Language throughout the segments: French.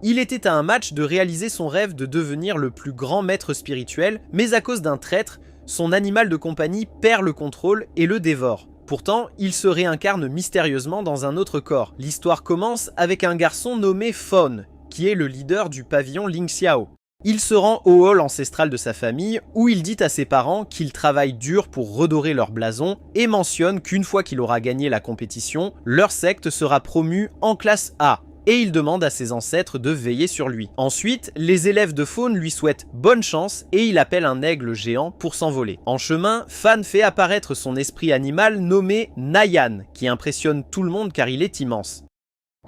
Il était à un match de réaliser son rêve de devenir le plus grand maître spirituel, mais à cause d'un traître, son animal de compagnie perd le contrôle et le dévore. Pourtant, il se réincarne mystérieusement dans un autre corps. L'histoire commence avec un garçon nommé Fawn, qui est le leader du pavillon Ling Xiao. Il se rend au hall ancestral de sa famille où il dit à ses parents qu'il travaille dur pour redorer leur blason et mentionne qu'une fois qu'il aura gagné la compétition, leur secte sera promue en classe A. Et il demande à ses ancêtres de veiller sur lui. Ensuite, les élèves de Fawn lui souhaitent bonne chance et il appelle un aigle géant pour s'envoler. En chemin, Fan fait apparaître son esprit animal nommé Nayan, qui impressionne tout le monde car il est immense.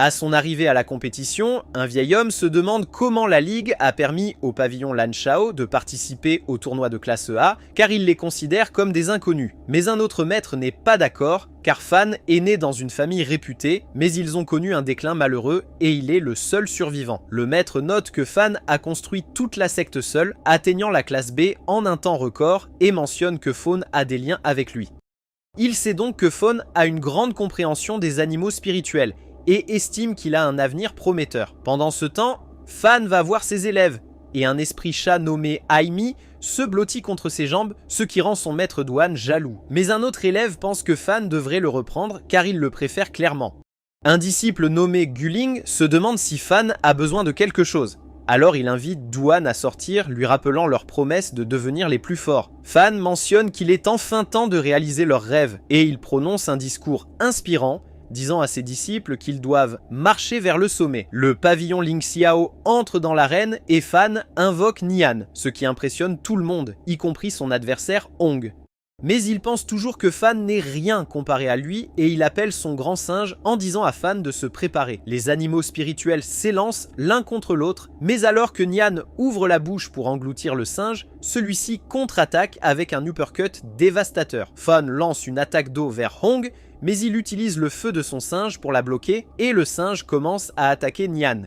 À son arrivée à la compétition, un vieil homme se demande comment la Ligue a permis au pavillon Lanshao de participer au tournoi de classe A, car il les considère comme des inconnus. Mais un autre maître n'est pas d'accord, car Fan est né dans une famille réputée, mais ils ont connu un déclin malheureux et il est le seul survivant. Le maître note que Fan a construit toute la secte seul, atteignant la classe B en un temps record, et mentionne que Fawn a des liens avec lui. Il sait donc que Fawn a une grande compréhension des animaux spirituels, et estime qu'il a un avenir prometteur. Pendant ce temps, Fan va voir ses élèves, et un esprit chat nommé Aimi se blottit contre ses jambes, ce qui rend son maître douane jaloux. Mais un autre élève pense que Fan devrait le reprendre car il le préfère clairement. Un disciple nommé Guling se demande si Fan a besoin de quelque chose. Alors il invite Douane à sortir, lui rappelant leur promesse de devenir les plus forts. Fan mentionne qu'il est enfin temps de réaliser leurs rêves, et il prononce un discours inspirant, disant à ses disciples qu'ils doivent marcher vers le sommet. Le pavillon Ling Xiao entre dans l'arène et Fan invoque Nian, ce qui impressionne tout le monde, y compris son adversaire Hong. Mais il pense toujours que Fan n'est rien comparé à lui et il appelle son grand singe en disant à Fan de se préparer. Les animaux spirituels s'élancent l'un contre l'autre, mais alors que Nian ouvre la bouche pour engloutir le singe, celui-ci contre-attaque avec un uppercut dévastateur. Fan lance une attaque d'eau vers Hong, mais il utilise le feu de son singe pour la bloquer et le singe commence à attaquer Nian.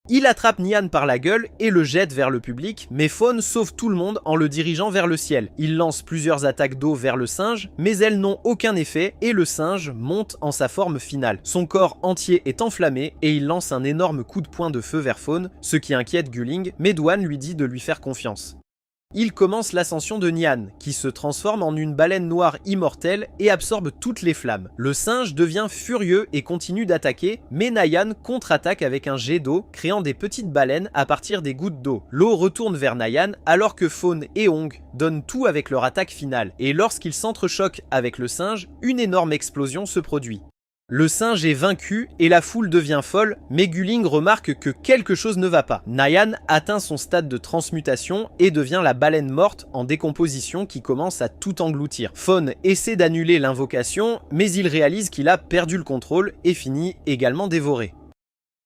Il attrape Nian par la gueule et le jette vers le public, mais Fawn sauve tout le monde en le dirigeant vers le ciel. Il lance plusieurs attaques d'eau vers le singe, mais elles n'ont aucun effet et le singe monte en sa forme finale. Son corps entier est enflammé et il lance un énorme coup de poing de feu vers Fawn, ce qui inquiète Guling, mais Douane lui dit de lui faire confiance. Il commence l'ascension de Nian, qui se transforme en une baleine noire immortelle et absorbe toutes les flammes. Le singe devient furieux et continue d'attaquer, mais Nayan contre-attaque avec un jet d'eau, créant des petites baleines à partir des gouttes d'eau. L'eau retourne vers Nayan, alors que Fawn et Hong donnent tout avec leur attaque finale. Et lorsqu'ils s'entrechoquent avec le singe, une énorme explosion se produit. Le singe est vaincu et la foule devient folle, mais Guling remarque que quelque chose ne va pas. Nayan atteint son stade de transmutation et devient la baleine morte en décomposition qui commence à tout engloutir. Fawn essaie d'annuler l'invocation, mais il réalise qu'il a perdu le contrôle et finit également dévoré.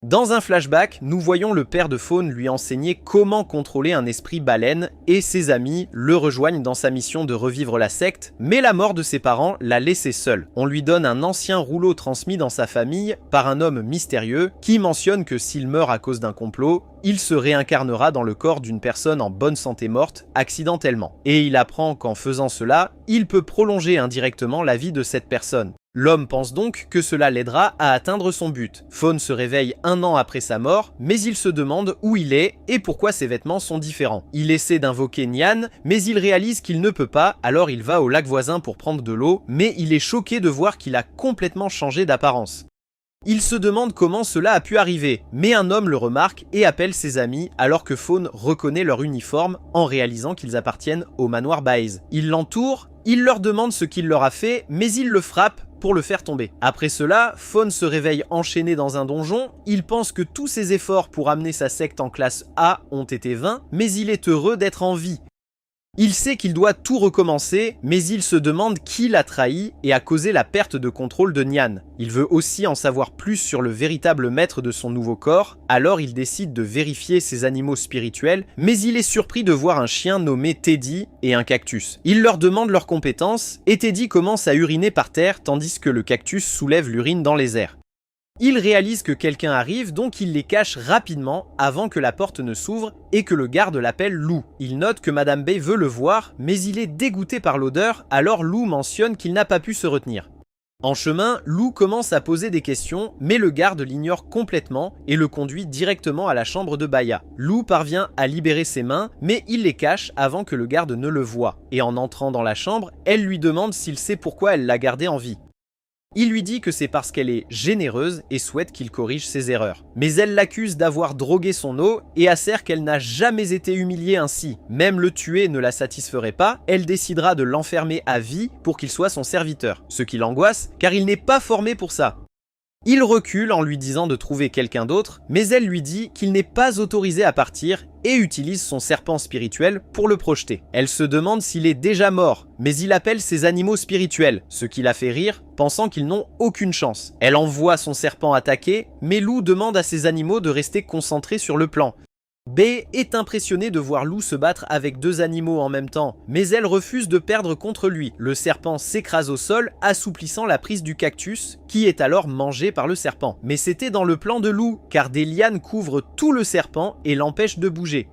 Dans un flashback, nous voyons le père de Fawn lui enseigner comment contrôler un esprit baleine et ses amis le rejoignent dans sa mission de revivre la secte, mais la mort de ses parents l'a laissé seul. On lui donne un ancien rouleau transmis dans sa famille par un homme mystérieux qui mentionne que s'il meurt à cause d'un complot, il se réincarnera dans le corps d'une personne en bonne santé morte accidentellement. Et il apprend qu'en faisant cela, il peut prolonger indirectement la vie de cette personne. L'homme pense donc que cela l'aidera à atteindre son but. Fawn se réveille un an après sa mort, mais il se demande où il est et pourquoi ses vêtements sont différents. Il essaie d'invoquer Nian, mais il réalise qu'il ne peut pas, alors il va au lac voisin pour prendre de l'eau, mais il est choqué de voir qu'il a complètement changé d'apparence. Il se demande comment cela a pu arriver, mais un homme le remarque et appelle ses amis alors que Fawn reconnaît leur uniforme en réalisant qu'ils appartiennent au manoir Baez. Il l'entoure, il leur demande ce qu'il leur a fait, mais il le frappe pour le faire tomber. Après cela, Fawn se réveille enchaîné dans un donjon, il pense que tous ses efforts pour amener sa secte en classe A ont été vains, mais il est heureux d'être en vie. Il sait qu'il doit tout recommencer, mais il se demande qui l'a trahi et a causé la perte de contrôle de Nian. Il veut aussi en savoir plus sur le véritable maître de son nouveau corps, alors il décide de vérifier ses animaux spirituels, mais il est surpris de voir un chien nommé Teddy et un cactus. Il leur demande leurs compétences, et Teddy commence à uriner par terre tandis que le cactus soulève l'urine dans les airs. Il réalise que quelqu'un arrive, donc il les cache rapidement avant que la porte ne s'ouvre et que le garde l'appelle Lou. Il note que Madame Bay veut le voir, mais il est dégoûté par l'odeur, alors Lou mentionne qu'il n'a pas pu se retenir. En chemin, Lou commence à poser des questions, mais le garde l'ignore complètement et le conduit directement à la chambre de Baya. Lou parvient à libérer ses mains, mais il les cache avant que le garde ne le voie. Et en entrant dans la chambre, elle lui demande s'il sait pourquoi elle l'a gardé en vie. Il lui dit que c'est parce qu'elle est généreuse et souhaite qu'il corrige ses erreurs. Mais elle l'accuse d'avoir drogué son eau et assère qu'elle n'a jamais été humiliée ainsi. Même le tuer ne la satisferait pas, elle décidera de l'enfermer à vie pour qu'il soit son serviteur. Ce qui l'angoisse, car il n'est pas formé pour ça. Il recule en lui disant de trouver quelqu'un d'autre, mais elle lui dit qu'il n'est pas autorisé à partir et utilise son serpent spirituel pour le projeter. Elle se demande s'il est déjà mort, mais il appelle ses animaux spirituels, ce qui la fait rire, pensant qu'ils n'ont aucune chance. Elle envoie son serpent attaquer, mais Lou demande à ses animaux de rester concentrés sur le plan. B est impressionnée de voir Lou se battre avec deux animaux en même temps, mais elle refuse de perdre contre lui. Le serpent s'écrase au sol, assouplissant la prise du cactus, qui est alors mangé par le serpent. Mais c'était dans le plan de Lou, car des lianes couvrent tout le serpent et l'empêchent de bouger.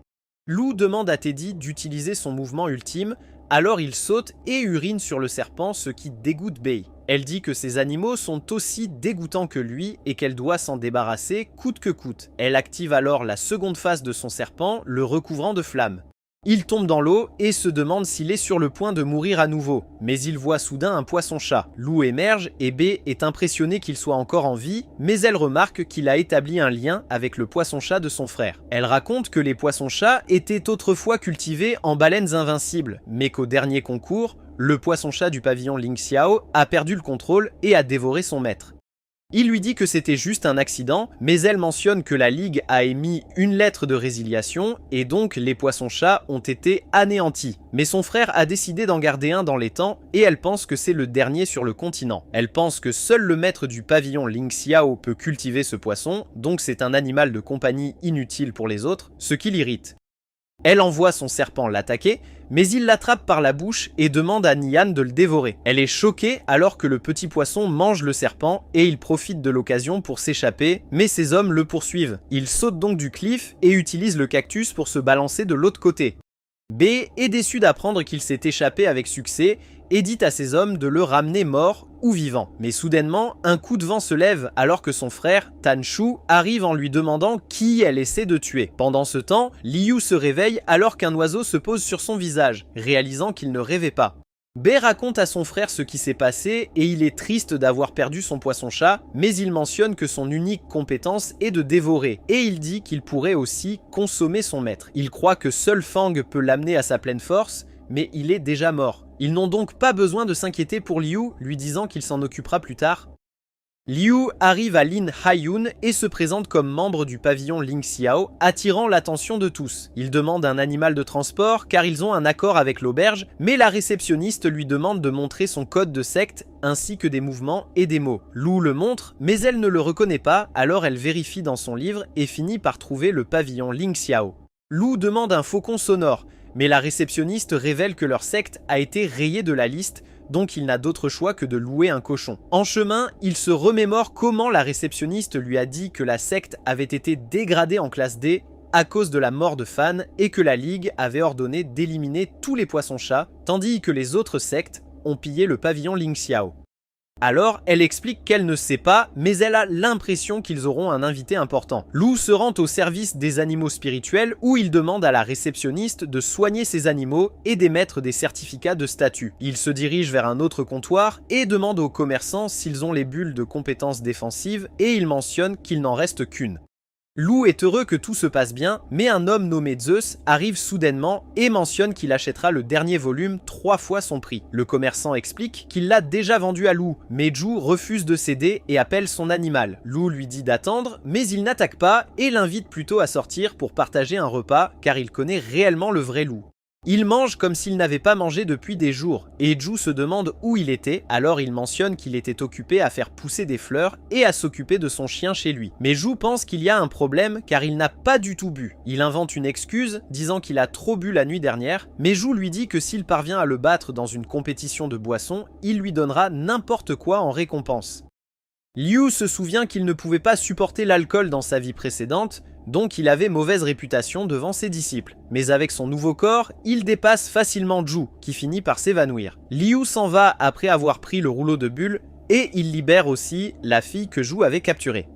Lou demande à Teddy d'utiliser son mouvement ultime, alors il saute et urine sur le serpent, ce qui dégoûte Bay. Elle dit que ces animaux sont aussi dégoûtants que lui et qu'elle doit s'en débarrasser coûte que coûte. Elle active alors la seconde phase de son serpent, le recouvrant de flammes. Il tombe dans l'eau et se demande s'il est sur le point de mourir à nouveau, mais il voit soudain un poisson-chat. Lou émerge et B est impressionnée qu'il soit encore en vie, mais elle remarque qu'il a établi un lien avec le poisson-chat de son frère. Elle raconte que les poissons-chats étaient autrefois cultivés en baleines invincibles, mais qu'au dernier concours, le poisson-chat du pavillon Ling Xiao a perdu le contrôle et a dévoré son maître. Il lui dit que c'était juste un accident, mais elle mentionne que la Ligue a émis une lettre de résiliation et donc les poissons-chats ont été anéantis. Mais son frère a décidé d'en garder un dans les temps et elle pense que c'est le dernier sur le continent. Elle pense que seul le maître du pavillon Ling Xiao peut cultiver ce poisson, donc c'est un animal de compagnie inutile pour les autres, ce qui l'irrite. Elle envoie son serpent l'attaquer, mais il l'attrape par la bouche et demande à Nian de le dévorer. Elle est choquée alors que le petit poisson mange le serpent et il profite de l'occasion pour s'échapper, mais ses hommes le poursuivent. Il saute donc du cliff et utilise le cactus pour se balancer de l'autre côté. B est déçu d'apprendre qu'il s'est échappé avec succès et dit à ses hommes de le ramener mort ou vivant. Mais soudainement, un coup de vent se lève alors que son frère, Tan Shu, arrive en lui demandant qui elle essaie de tuer. Pendant ce temps, Liu se réveille alors qu'un oiseau se pose sur son visage, réalisant qu'il ne rêvait pas. B raconte à son frère ce qui s'est passé et il est triste d'avoir perdu son poisson-chat, mais il mentionne que son unique compétence est de dévorer, et il dit qu'il pourrait aussi consommer son maître. Il croit que seul Fang peut l'amener à sa pleine force, mais il est déjà mort. Ils n'ont donc pas besoin de s'inquiéter pour Liu, lui disant qu'il s'en occupera plus tard. Liu arrive à Lin Haiyun et se présente comme membre du pavillon Ling Xiao, attirant l'attention de tous. Il demande un animal de transport car ils ont un accord avec l'auberge, mais la réceptionniste lui demande de montrer son code de secte ainsi que des mouvements et des mots. Lou le montre, mais elle ne le reconnaît pas, alors elle vérifie dans son livre et finit par trouver le pavillon Ling Xiao. Lou demande un faucon sonore, mais la réceptionniste révèle que leur secte a été rayée de la liste, donc il n'a d'autre choix que de louer un cochon. En chemin, il se remémore comment la réceptionniste lui a dit que la secte avait été dégradée en classe D à cause de la mort de Fan et que la Ligue avait ordonné d'éliminer tous les poissons-chats, tandis que les autres sectes ont pillé le pavillon Ling Xiao. Alors, elle explique qu'elle ne sait pas, mais elle a l'impression qu'ils auront un invité important. Lou se rend au service des animaux spirituels où il demande à la réceptionniste de soigner ses animaux et d'émettre des certificats de statut. Il se dirige vers un autre comptoir et demande aux commerçants s'ils ont les bulles de compétences défensives et il mentionne qu'il n'en reste qu'une. Lou est heureux que tout se passe bien, mais un homme nommé Zeus arrive soudainement et mentionne qu'il achètera le dernier volume 3 fois son prix. Le commerçant explique qu'il l'a déjà vendu à Lou, mais Zhu refuse de céder et appelle son animal. Lou lui dit d'attendre, mais il n'attaque pas et l'invite plutôt à sortir pour partager un repas car il connaît réellement le vrai Lou. Il mange comme s'il n'avait pas mangé depuis des jours, et Zhu se demande où il était, alors il mentionne qu'il était occupé à faire pousser des fleurs et à s'occuper de son chien chez lui. Mais Zhu pense qu'il y a un problème car il n'a pas du tout bu. Il invente une excuse, disant qu'il a trop bu la nuit dernière, mais Zhu lui dit que s'il parvient à le battre dans une compétition de boissons, il lui donnera n'importe quoi en récompense. Liu se souvient qu'il ne pouvait pas supporter l'alcool dans sa vie précédente, donc il avait mauvaise réputation devant ses disciples. Mais avec son nouveau corps, il dépasse facilement Zhu, qui finit par s'évanouir. Liu s'en va après avoir pris le rouleau de bulles, et il libère aussi la fille que Zhu avait capturée.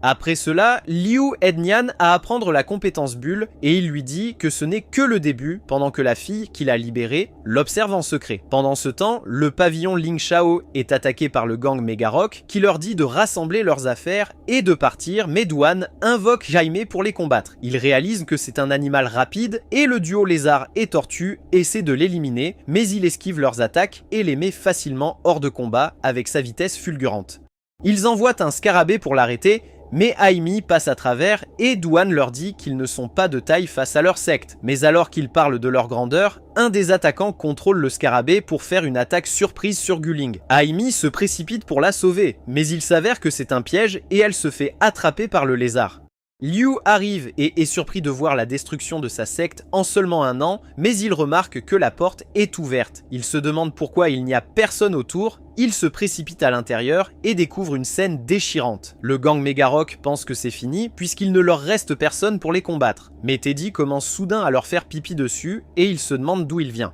Après cela, Liu aide Nian à apprendre la compétence bulle et il lui dit que ce n'est que le début pendant que la fille qu'il a libérée l'observe en secret. Pendant ce temps, le pavillon Ling Shao est attaqué par le gang Megarock qui leur dit de rassembler leurs affaires et de partir, mais Duan invoque Jaime pour les combattre. Il réalise que c'est un animal rapide et le duo lézard et tortue essaie de l'éliminer, mais il esquive leurs attaques et les met facilement hors de combat avec sa vitesse fulgurante. Ils envoient un scarabée pour l'arrêter, mais Jaime passe à travers et Duan leur dit qu'ils ne sont pas de taille face à leur secte. Mais alors qu'ils parlent de leur grandeur, un des attaquants contrôle le scarabée pour faire une attaque surprise sur Guling. Jaime se précipite pour la sauver, mais il s'avère que c'est un piège et elle se fait attraper par le lézard. Liu arrive et est surpris de voir la destruction de sa secte en seulement un an, mais il remarque que la porte est ouverte. Il se demande pourquoi il n'y a personne autour, il se précipite à l'intérieur et découvre une scène déchirante. Le gang Megarock pense que c'est fini puisqu'il ne leur reste personne pour les combattre. Mais Teddy commence soudain à leur faire pipi dessus et il se demande d'où il vient.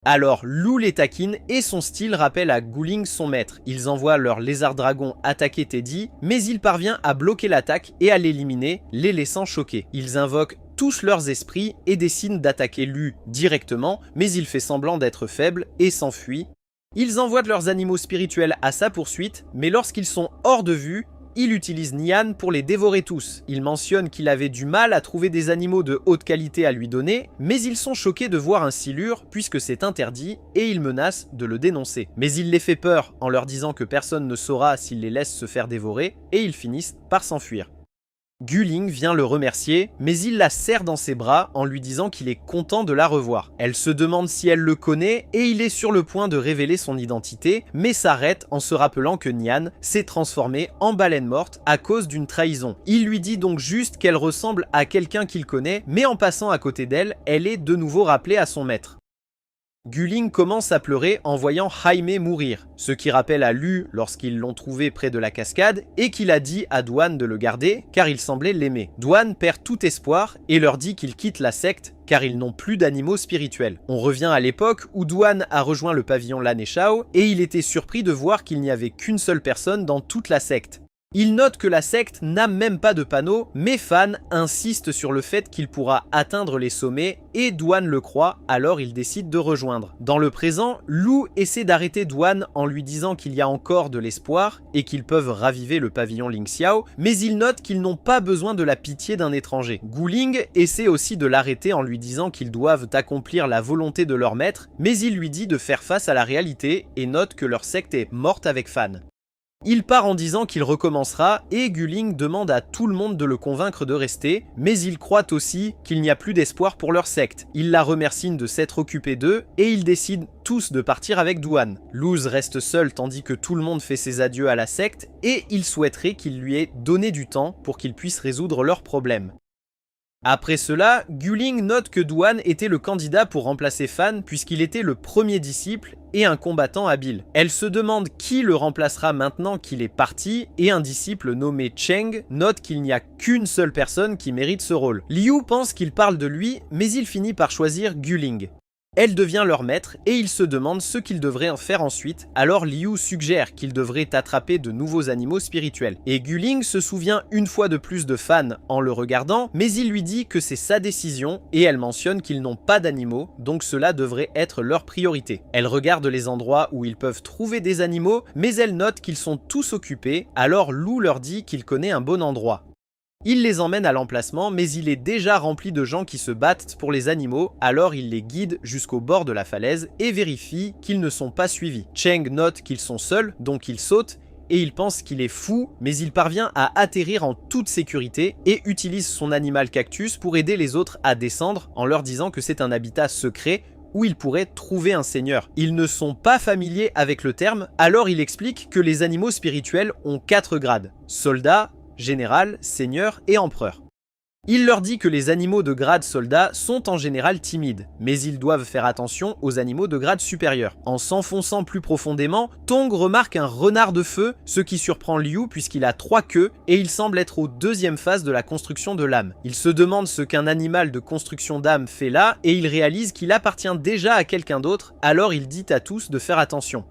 Alors Lou les taquine et son style rappelle à Guling son maître. Ils envoient leur lézard dragon attaquer Teddy, mais il parvient à bloquer l'attaque et à l'éliminer, les laissant choqués. Ils invoquent tous leurs esprits et décident d'attaquer Lu directement, mais il fait semblant d'être faible et s'enfuit. Ils envoient leurs animaux spirituels à sa poursuite, mais lorsqu'ils sont hors de vue, il utilise Nian pour les dévorer tous. Il mentionne qu'il avait du mal à trouver des animaux de haute qualité à lui donner, mais ils sont choqués de voir un silure puisque c'est interdit et ils menacent de le dénoncer. Mais il les fait peur en leur disant que personne ne saura s'il les laisse se faire dévorer et ils finissent par s'enfuir. Guling vient le remercier, mais il la serre dans ses bras en lui disant qu'il est content de la revoir. Elle se demande si elle le connaît et il est sur le point de révéler son identité, mais s'arrête en se rappelant que Nian s'est transformée en baleine morte à cause d'une trahison. Il lui dit donc juste qu'elle ressemble à quelqu'un qu'il connaît, mais en passant à côté d'elle, elle est de nouveau rappelée à son maître. Guling commence à pleurer en voyant Jaime mourir, ce qui rappelle à Lu lorsqu'ils l'ont trouvé près de la cascade et qu'il a dit à Duan de le garder car il semblait l'aimer. Duan perd tout espoir et leur dit qu'il quitte la secte car ils n'ont plus d'animaux spirituels. On revient à l'époque où Duan a rejoint le pavillon Lan et Shao et il était surpris de voir qu'il n'y avait qu'une seule personne dans toute la secte. Il note que la secte n'a même pas de panneau, mais Fan insiste sur le fait qu'il pourra atteindre les sommets et Duan le croit, alors il décide de rejoindre. Dans le présent, Lu essaie d'arrêter Duan en lui disant qu'il y a encore de l'espoir et qu'ils peuvent raviver le pavillon Ling Xiao, mais il note qu'ils n'ont pas besoin de la pitié d'un étranger. Guling essaie aussi de l'arrêter en lui disant qu'ils doivent accomplir la volonté de leur maître, mais il lui dit de faire face à la réalité et note que leur secte est morte avec Fan. Il part en disant qu'il recommencera et Guling demande à tout le monde de le convaincre de rester, mais il croit aussi qu'il n'y a plus d'espoir pour leur secte. Il la remercie de s'être occupé d'eux et ils décident tous de partir avec Duan. Luz reste seul tandis que tout le monde fait ses adieux à la secte et il souhaiterait qu'il lui ait donné du temps pour qu'il puisse résoudre leurs problèmes. Après cela, Guling note que Duan était le candidat pour remplacer Fan puisqu'il était le premier disciple et un combattant habile. Elle se demande qui le remplacera maintenant qu'il est parti et un disciple nommé Cheng note qu'il n'y a qu'une seule personne qui mérite ce rôle. Liu pense qu'il parle de lui mais il finit par choisir Guling. Elle devient leur maître et ils se demandent ce qu'ils devraient en faire ensuite, alors Liu suggère qu'ils devraient attraper de nouveaux animaux spirituels. Et Guling se souvient une fois de plus de Fan en le regardant, mais il lui dit que c'est sa décision et elle mentionne qu'ils n'ont pas d'animaux, donc cela devrait être leur priorité. Elle regarde les endroits où ils peuvent trouver des animaux, mais elle note qu'ils sont tous occupés, alors Lu leur dit qu'il connaît un bon endroit. Il les emmène à l'emplacement, mais il est déjà rempli de gens qui se battent pour les animaux, alors il les guide jusqu'au bord de la falaise et vérifie qu'ils ne sont pas suivis. Cheng note qu'ils sont seuls, donc il saute, et il pense qu'il est fou, mais il parvient à atterrir en toute sécurité et utilise son animal cactus pour aider les autres à descendre en leur disant que c'est un habitat secret où ils pourraient trouver un seigneur. Ils ne sont pas familiers avec le terme, alors il explique que les animaux spirituels ont 4 grades. Soldat, général, seigneur et empereur. Il leur dit que les animaux de grade soldat sont en général timides, mais ils doivent faire attention aux animaux de grade supérieur. En s'enfonçant plus profondément, Tong remarque un renard de feu, ce qui surprend Liu puisqu'il a 3 queues et il semble être aux 2e phase de la construction de l'âme. Il se demande ce qu'un animal de construction d'âme fait là et il réalise qu'il appartient déjà à quelqu'un d'autre, alors il dit à tous de faire attention.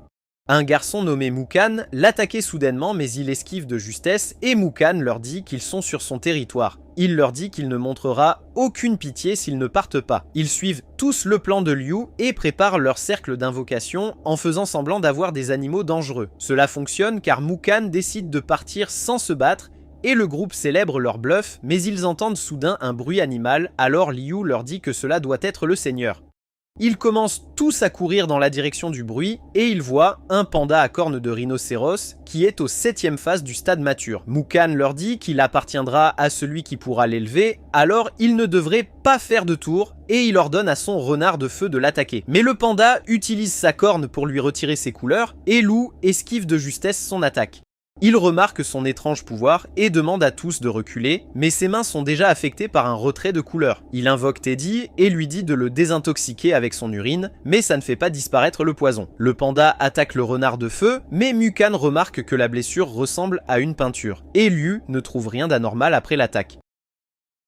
Un garçon nommé Mukkan l'attaquait soudainement, mais il esquive de justesse et Mukkan leur dit qu'ils sont sur son territoire. Il leur dit qu'il ne montrera aucune pitié s'ils ne partent pas. Ils suivent tous le plan de Liu et préparent leur cercle d'invocation en faisant semblant d'avoir des animaux dangereux. Cela fonctionne car Mukkan décide de partir sans se battre et le groupe célèbre leur bluff, mais ils entendent soudain un bruit animal, alors Liu leur dit que cela doit être le seigneur. Ils commencent tous à courir dans la direction du bruit et ils voient un panda à cornes de rhinocéros qui est au 7e phase du stade mature. Mukkan leur dit qu'il appartiendra à celui qui pourra l'élever, alors il ne devrait pas faire de tour et il ordonne à son renard de feu de l'attaquer. Mais le panda utilise sa corne pour lui retirer ses couleurs et Lu esquive de justesse son attaque. Il remarque son étrange pouvoir et demande à tous de reculer, mais ses mains sont déjà affectées par un retrait de couleur. Il invoque Teddy et lui dit de le désintoxiquer avec son urine, mais ça ne fait pas disparaître le poison. Le panda attaque le renard de feu, mais Mukkan remarque que la blessure ressemble à une peinture, et Liu ne trouve rien d'anormal après l'attaque.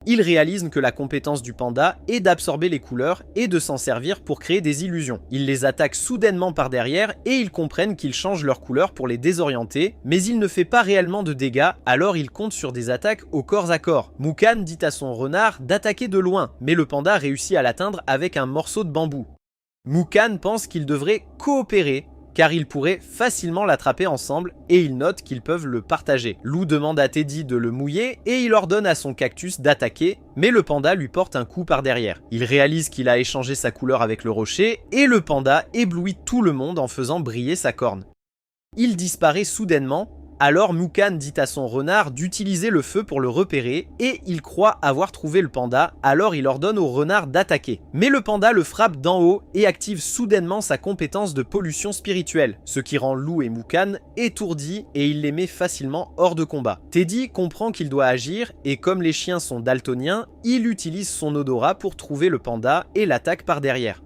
Il réalise que la compétence du panda est d'absorber les couleurs et de s'en servir pour créer des illusions. Il les attaque soudainement par derrière et ils comprennent qu'il change leur couleur pour les désorienter, mais il ne fait pas réellement de dégâts, alors il compte sur des attaques au corps à corps. Mukkan dit à son renard d'attaquer de loin, mais le panda réussit à l'atteindre avec un morceau de bambou. Mukkan pense qu'ils devraient coopérer, car ils pourraient facilement l'attraper ensemble et ils notent qu'ils peuvent le partager. Lou demande à Teddy de le mouiller et il ordonne à son cactus d'attaquer, mais le panda lui porte un coup par derrière. Il réalise qu'il a échangé sa couleur avec le rocher et le panda éblouit tout le monde en faisant briller sa corne. Il disparaît soudainement. Alors Mukkan dit à son renard d'utiliser le feu pour le repérer et il croit avoir trouvé le panda, alors il ordonne au renard d'attaquer. Mais le panda le frappe d'en haut et active soudainement sa compétence de pollution spirituelle, ce qui rend Lou et Mukkan étourdis et il les met facilement hors de combat. Teddy comprend qu'il doit agir et comme les chiens sont daltoniens, il utilise son odorat pour trouver le panda et l'attaque par derrière.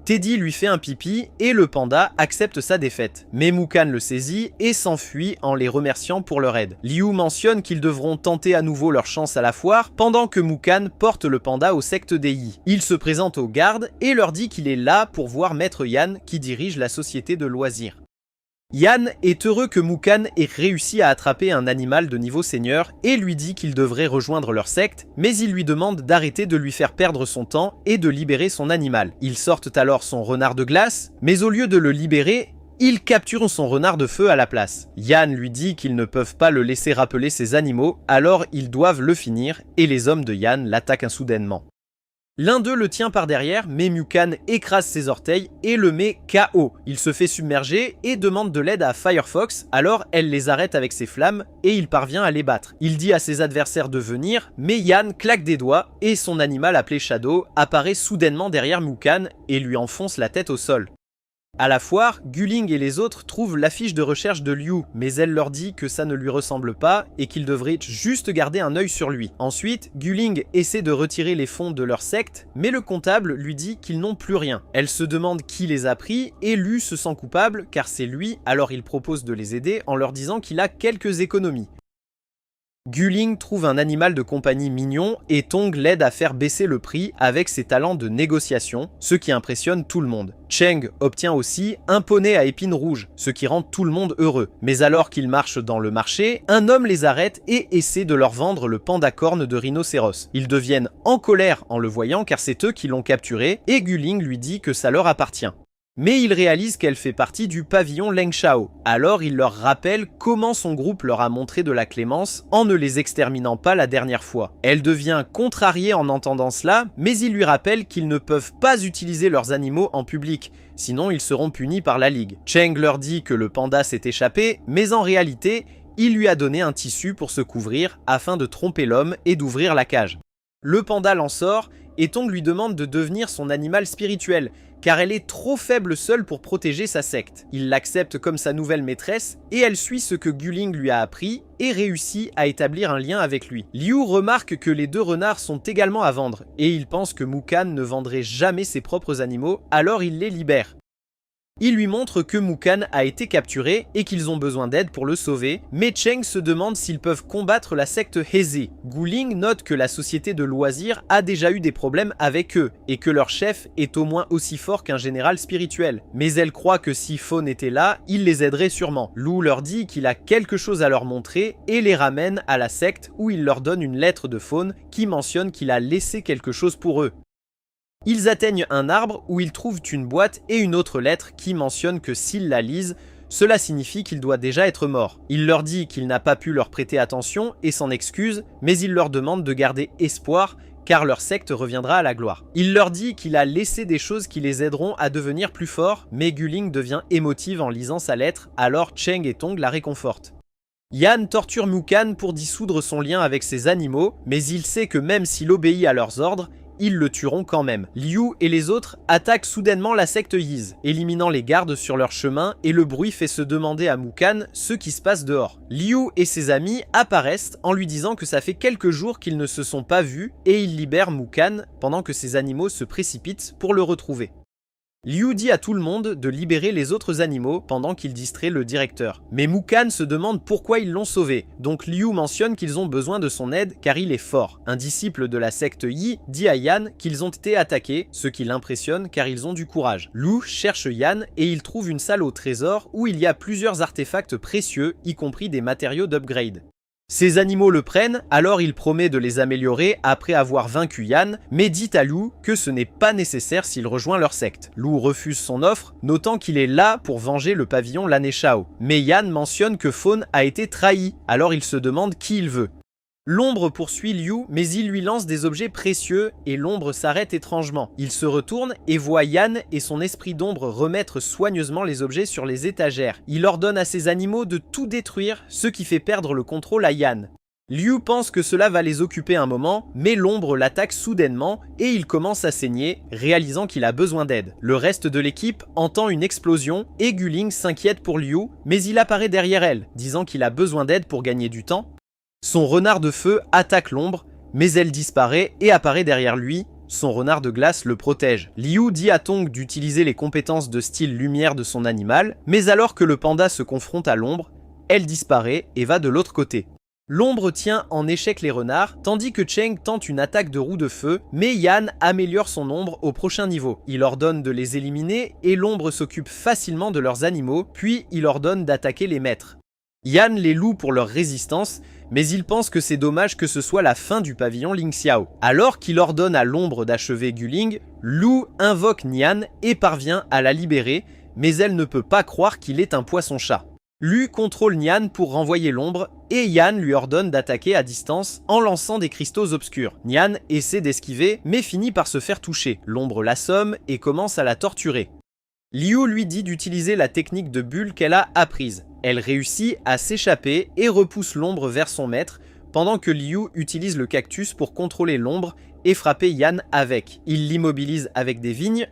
Teddy lui fait un pipi et le panda accepte sa défaite. Mais Mukkan le saisit et s'enfuit en les remerciant pour leur aide. Liu mentionne qu'ils devront tenter à nouveau leur chance à la foire pendant que Mukkan porte le panda aux sectes des Yi. Il se présente aux gardes et leur dit qu'il est là pour voir Maître Yan qui dirige la société de loisirs. Yan est heureux que Mukkan ait réussi à attraper un animal de niveau seigneur et lui dit qu'il devrait rejoindre leur secte, mais il lui demande d'arrêter de lui faire perdre son temps et de libérer son animal. Ils sortent alors son renard de glace, mais au lieu de le libérer, ils capturent son renard de feu à la place. Yan lui dit qu'ils ne peuvent pas le laisser rappeler ses animaux, alors ils doivent le finir et les hommes de Yan l'attaquent soudainement. L'un d'eux le tient par derrière, mais Mukkan écrase ses orteils et le met KO. Il se fait submerger et demande de l'aide à Firefox, alors elle les arrête avec ses flammes et il parvient à les battre. Il dit à ses adversaires de venir, mais Yan claque des doigts et son animal appelé Shadow apparaît soudainement derrière Mukkan et lui enfonce la tête au sol. À la foire, Guling et les autres trouvent l'affiche de recherche de Liu, mais elle leur dit que ça ne lui ressemble pas et qu'ils devraient juste garder un œil sur lui. Ensuite, Guling essaie de retirer les fonds de leur secte, mais le comptable lui dit qu'ils n'ont plus rien. Elle se demande qui les a pris et Liu se sent coupable car c'est lui, alors il propose de les aider en leur disant qu'il a quelques économies. Guling trouve un animal de compagnie mignon et Tong l'aide à faire baisser le prix avec ses talents de négociation, ce qui impressionne tout le monde. Cheng obtient aussi un poney à épines rouges, ce qui rend tout le monde heureux. Mais alors qu'ils marchent dans le marché, un homme les arrête et essaie de leur vendre le panda corne de rhinocéros. Ils deviennent en colère en le voyant car c'est eux qui l'ont capturé et Guling lui dit que ça leur appartient. Mais il réalise qu'elle fait partie du pavillon Leng Shao. Alors il leur rappelle comment son groupe leur a montré de la clémence en ne les exterminant pas la dernière fois. Elle devient contrariée en entendant cela, mais il lui rappelle qu'ils ne peuvent pas utiliser leurs animaux en public, sinon ils seront punis par la Ligue. Cheng leur dit que le panda s'est échappé, mais en réalité, il lui a donné un tissu pour se couvrir afin de tromper l'homme et d'ouvrir la cage. Le panda l'en sort et Tong lui demande de devenir son animal spirituel, car elle est trop faible seule pour protéger sa secte. Il l'accepte comme sa nouvelle maîtresse et elle suit ce que Guling lui a appris et réussit à établir un lien avec lui. Liu remarque que les deux renards sont également à vendre et il pense que Mukkan ne vendrait jamais ses propres animaux, alors il les libère. Il lui montre que Mukhan a été capturé et qu'ils ont besoin d'aide pour le sauver, mais Cheng se demande s'ils peuvent combattre la secte Heze. Guling note que la société de loisirs a déjà eu des problèmes avec eux, et que leur chef est au moins aussi fort qu'un général spirituel. Mais elle croit que si Fawn était là, il les aiderait sûrement. Lu leur dit qu'il a quelque chose à leur montrer et les ramène à la secte où il leur donne une lettre de Fawn qui mentionne qu'il a laissé quelque chose pour eux. Ils atteignent un arbre où ils trouvent une boîte et une autre lettre qui mentionne que s'ils la lisent, cela signifie qu'il doit déjà être mort. Il leur dit qu'il n'a pas pu leur prêter attention et s'en excuse, mais il leur demande de garder espoir car leur secte reviendra à la gloire. Il leur dit qu'il a laissé des choses qui les aideront à devenir plus forts, mais Guling devient émotive en lisant sa lettre, alors Cheng et Tong la réconfortent. Yan torture Mukhan pour dissoudre son lien avec ses animaux, mais il sait que même s'il obéit à leurs ordres, ils le tueront quand même. Liu et les autres attaquent soudainement la secte Yiz, éliminant les gardes sur leur chemin, et le bruit fait se demander à Mukhan ce qui se passe dehors. Liu et ses amis apparaissent en lui disant que ça fait quelques jours qu'ils ne se sont pas vus, et ils libèrent Mukhan pendant que ses animaux se précipitent pour le retrouver. Liu dit à tout le monde de libérer les autres animaux pendant qu'il distrait le directeur. Mais Mukhan se demande pourquoi ils l'ont sauvé, donc Liu mentionne qu'ils ont besoin de son aide car il est fort. Un disciple de la secte Yi dit à Yan qu'ils ont été attaqués, ce qui l'impressionne car ils ont du courage. Liu cherche Yan et il trouve une salle au trésor où il y a plusieurs artefacts précieux, y compris des matériaux d'upgrade. Ces animaux le prennent, alors il promet de les améliorer après avoir vaincu Yan, mais dit à Liu que ce n'est pas nécessaire s'il rejoint leur secte. Liu refuse son offre, notant qu'il est là pour venger le pavillon Laneshao. Mais Yan mentionne que Fawn a été trahi, alors il se demande qui il veut. L'ombre poursuit Liu, mais il lui lance des objets précieux et l'ombre s'arrête étrangement. Il se retourne et voit Yan et son esprit d'ombre remettre soigneusement les objets sur les étagères. Il ordonne à ses animaux de tout détruire, ce qui fait perdre le contrôle à Yan. Liu pense que cela va les occuper un moment, mais l'ombre l'attaque soudainement et il commence à saigner, réalisant qu'il a besoin d'aide. Le reste de l'équipe entend une explosion et Guling s'inquiète pour Liu, mais il apparaît derrière elle, disant qu'il a besoin d'aide pour gagner du temps. Son renard de feu attaque l'ombre, mais elle disparaît et apparaît derrière lui. Son renard de glace le protège. Liu dit à Tong d'utiliser les compétences de style lumière de son animal, mais alors que le panda se confronte à l'ombre, elle disparaît et va de l'autre côté. L'ombre tient en échec les renards, tandis que Cheng tente une attaque de roue de feu, mais Yan améliore son ombre au prochain niveau. Il ordonne de les éliminer et l'ombre s'occupe facilement de leurs animaux, puis il ordonne d'attaquer les maîtres. Yan les loue pour leur résistance, mais il pense que c'est dommage que ce soit la fin du pavillon Lingxiao. Alors qu'il ordonne à l'ombre d'achever Guling, Liu invoque Nian et parvient à la libérer, mais elle ne peut pas croire qu'il est un poisson-chat. Liu contrôle Nian pour renvoyer l'ombre, et Yan lui ordonne d'attaquer à distance en lançant des cristaux obscurs. Nian essaie d'esquiver, mais finit par se faire toucher. L'ombre l'assomme et commence à la torturer. Liu lui dit d'utiliser la technique de bulle qu'elle a apprise. Elle réussit à s'échapper et repousse l'ombre vers son maître, pendant que Liu utilise le cactus pour contrôler l'ombre et frapper Yan avec. Il l'immobilise avec des vignes.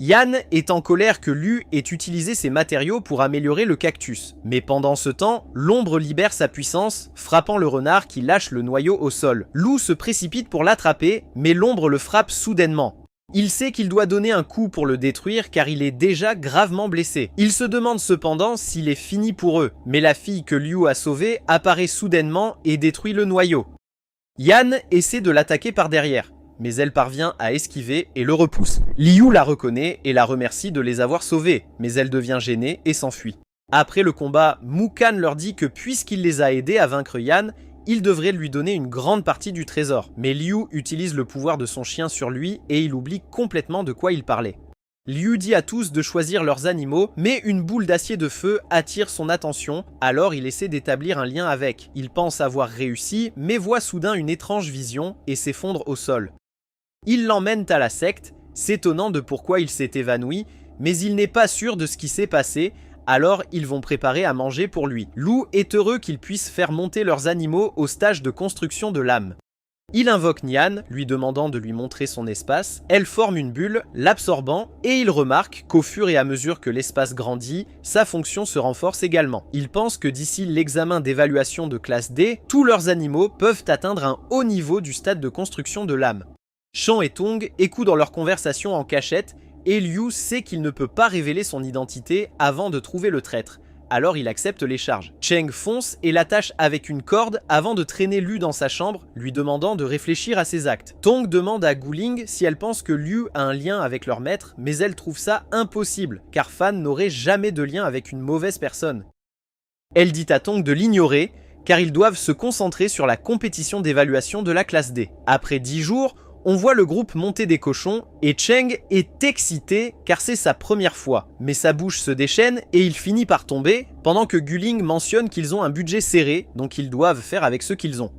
Yan est en colère que Liu ait utilisé ses matériaux pour améliorer le cactus. Mais pendant ce temps, l'ombre libère sa puissance, frappant le renard qui lâche le noyau au sol. Liu se précipite pour l'attraper, mais l'ombre le frappe soudainement. Il sait qu'il doit donner un coup pour le détruire car il est déjà gravement blessé. Il se demande cependant s'il est fini pour eux, mais la fille que Liu a sauvée apparaît soudainement et détruit le noyau. Yan essaie de l'attaquer par derrière, mais elle parvient à esquiver et le repousse. Liu la reconnaît et la remercie de les avoir sauvés, mais elle devient gênée et s'enfuit. Après le combat, Mukhan leur dit que puisqu'il les a aidés à vaincre Yan, il devrait lui donner une grande partie du trésor. Mais Liu utilise le pouvoir de son chien sur lui et il oublie complètement de quoi il parlait. Liu dit à tous de choisir leurs animaux, mais une boule d'acier de feu attire son attention, alors il essaie d'établir un lien avec. Il pense avoir réussi, mais voit soudain une étrange vision et s'effondre au sol. Ils l'emmènent à la secte, s'étonnant de pourquoi il s'est évanoui, mais il n'est pas sûr de ce qui s'est passé, alors ils vont préparer à manger pour lui. Liu est heureux qu'ils puissent faire monter leurs animaux au stage de construction de l'âme. Il invoque Nian, lui demandant de lui montrer son espace. Elle forme une bulle, l'absorbant, et il remarque qu'au fur et à mesure que l'espace grandit, sa fonction se renforce également. Il pense que d'ici l'examen d'évaluation de classe D, tous leurs animaux peuvent atteindre un haut niveau du stade de construction de l'âme. Shan et Tong écoutent dans leur conversation en cachette, et Liu sait qu'il ne peut pas révéler son identité avant de trouver le traître. Alors il accepte les charges. Cheng fonce et l'attache avec une corde avant de traîner Liu dans sa chambre, lui demandant de réfléchir à ses actes. Tong demande à Gu Ling si elle pense que Liu a un lien avec leur maître, mais elle trouve ça impossible, car Fan n'aurait jamais de lien avec une mauvaise personne. Elle dit à Tong de l'ignorer, car ils doivent se concentrer sur la compétition d'évaluation de la classe D. Après 10 jours, on voit le groupe monter des cochons et Cheng est excité car c'est sa première fois. Mais sa bouche se déchaîne et il finit par tomber pendant que Gu Ling mentionne qu'ils ont un budget serré, donc ils doivent faire avec ce qu'ils ont.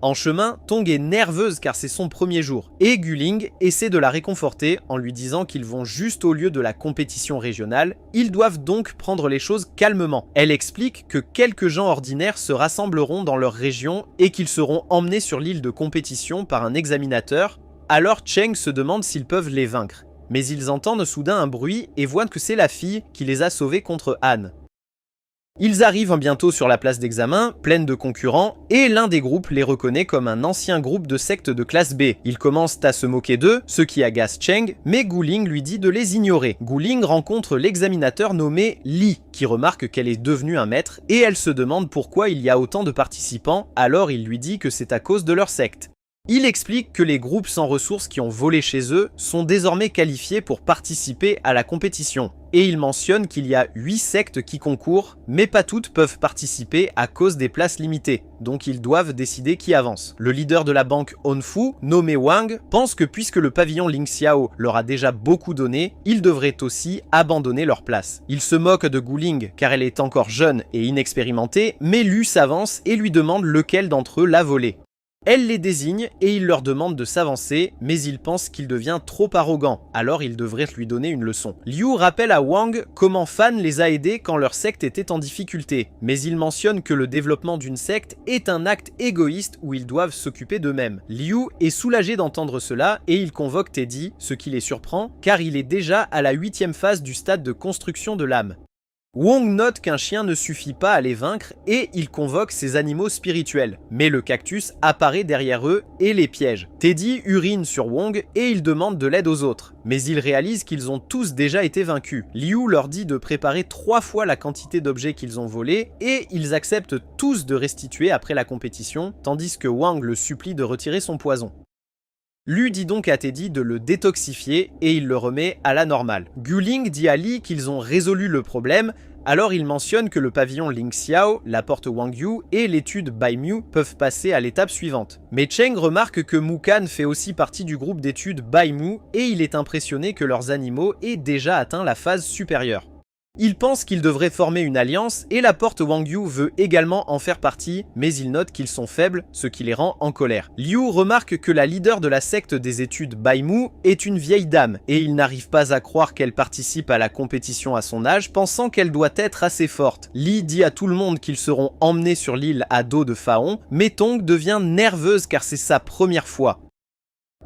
En chemin, Tong est nerveuse car c'est son premier jour et Gu Ling essaie de la réconforter en lui disant qu'ils vont juste au lieu de la compétition régionale, ils doivent donc prendre les choses calmement. Elle explique que quelques gens ordinaires se rassembleront dans leur région et qu'ils seront emmenés sur l'île de compétition par un examinateur. Alors Cheng se demande s'ils peuvent les vaincre, mais ils entendent soudain un bruit et voient que c'est la fille qui les a sauvés contre Han. Ils arrivent bientôt sur la place d'examen, pleine de concurrents, et l'un des groupes les reconnaît comme un ancien groupe de secte de classe B. Ils commencent à se moquer d'eux, ce qui agace Cheng, mais Gu Ling lui dit de les ignorer. Gu Ling rencontre l'examinateur nommé Li, qui remarque qu'elle est devenue un maître, et elle se demande pourquoi il y a autant de participants, alors il lui dit que c'est à cause de leur secte. Il explique que les groupes sans ressources qui ont volé chez eux sont désormais qualifiés pour participer à la compétition. Et il mentionne qu'il y a 8 sectes qui concourent, mais pas toutes peuvent participer à cause des places limitées, donc ils doivent décider qui avance. Le leader de la banque Honfu, nommé Wang, pense que puisque le pavillon Lingxiao leur a déjà beaucoup donné, ils devraient aussi abandonner leur place. Il se moque de Gu Ling car elle est encore jeune et inexpérimentée, mais Lu s'avance et lui demande lequel d'entre eux l'a volé. Elle les désigne et il leur demande de s'avancer, mais il pense qu'il devient trop arrogant, alors il devrait lui donner une leçon. Liu rappelle à Wang comment Fan les a aidés quand leur secte était en difficulté, mais il mentionne que le développement d'une secte est un acte égoïste où ils doivent s'occuper d'eux-mêmes. Liu est soulagé d'entendre cela et il convoque Teddy, ce qui les surprend car il est déjà à la 8e phase du stade de construction de l'âme. Wong note qu'un chien ne suffit pas à les vaincre et il convoque ses animaux spirituels. Mais le cactus apparaît derrière eux et les piège. Teddy urine sur Wong et il demande de l'aide aux autres. Mais il réalise qu'ils ont tous déjà été vaincus. Liu leur dit de préparer 3 fois la quantité d'objets qu'ils ont volés et ils acceptent tous de restituer après la compétition, tandis que Wang le supplie de retirer son poison. Lu dit donc à Teddy de le détoxifier et il le remet à la normale. Gu Ling dit à Li qu'ils ont résolu le problème, alors il mentionne que le pavillon Lingxiao, la porte Wangyu et l'étude Baimu peuvent passer à l'étape suivante. Mais Cheng remarque que Mukan fait aussi partie du groupe d'études Baimu et il est impressionné que leurs animaux aient déjà atteint la phase supérieure. Il pense qu'ils devraient former une alliance et la porte Wangyu veut également en faire partie, mais il note qu'ils sont faibles, ce qui les rend en colère. Liu remarque que la leader de la secte des études Baimu est une vieille dame et il n'arrive pas à croire qu'elle participe à la compétition à son âge, pensant qu'elle doit être assez forte. Li dit à tout le monde qu'ils seront emmenés sur l'île à dos de Faon, mais Tong devient nerveuse car c'est sa première fois.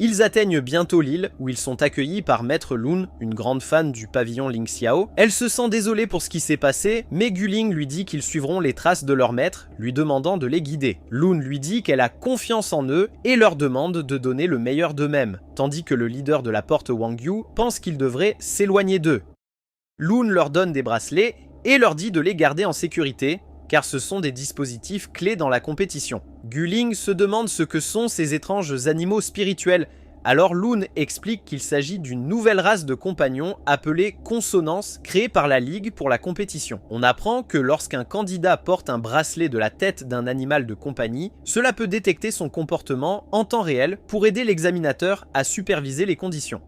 Ils atteignent bientôt l'île, où ils sont accueillis par Maître Lun, une grande fan du pavillon Lingxiao. Elle se sent désolée pour ce qui s'est passé, mais Gu Ling lui dit qu'ils suivront les traces de leur maître, lui demandant de les guider. Lun lui dit qu'elle a confiance en eux et leur demande de donner le meilleur d'eux-mêmes, tandis que le leader de la porte Wangyu pense qu'ils devraient s'éloigner d'eux. Lun leur donne des bracelets et leur dit de les garder en sécurité, car ce sont des dispositifs clés dans la compétition. Gu Ling se demande ce que sont ces étranges animaux spirituels, alors Lun explique qu'il s'agit d'une nouvelle race de compagnons appelée Consonance, créée par la Ligue pour la compétition. On apprend que lorsqu'un candidat porte un bracelet de la tête d'un animal de compagnie, cela peut détecter son comportement en temps réel pour aider l'examinateur à superviser les conditions.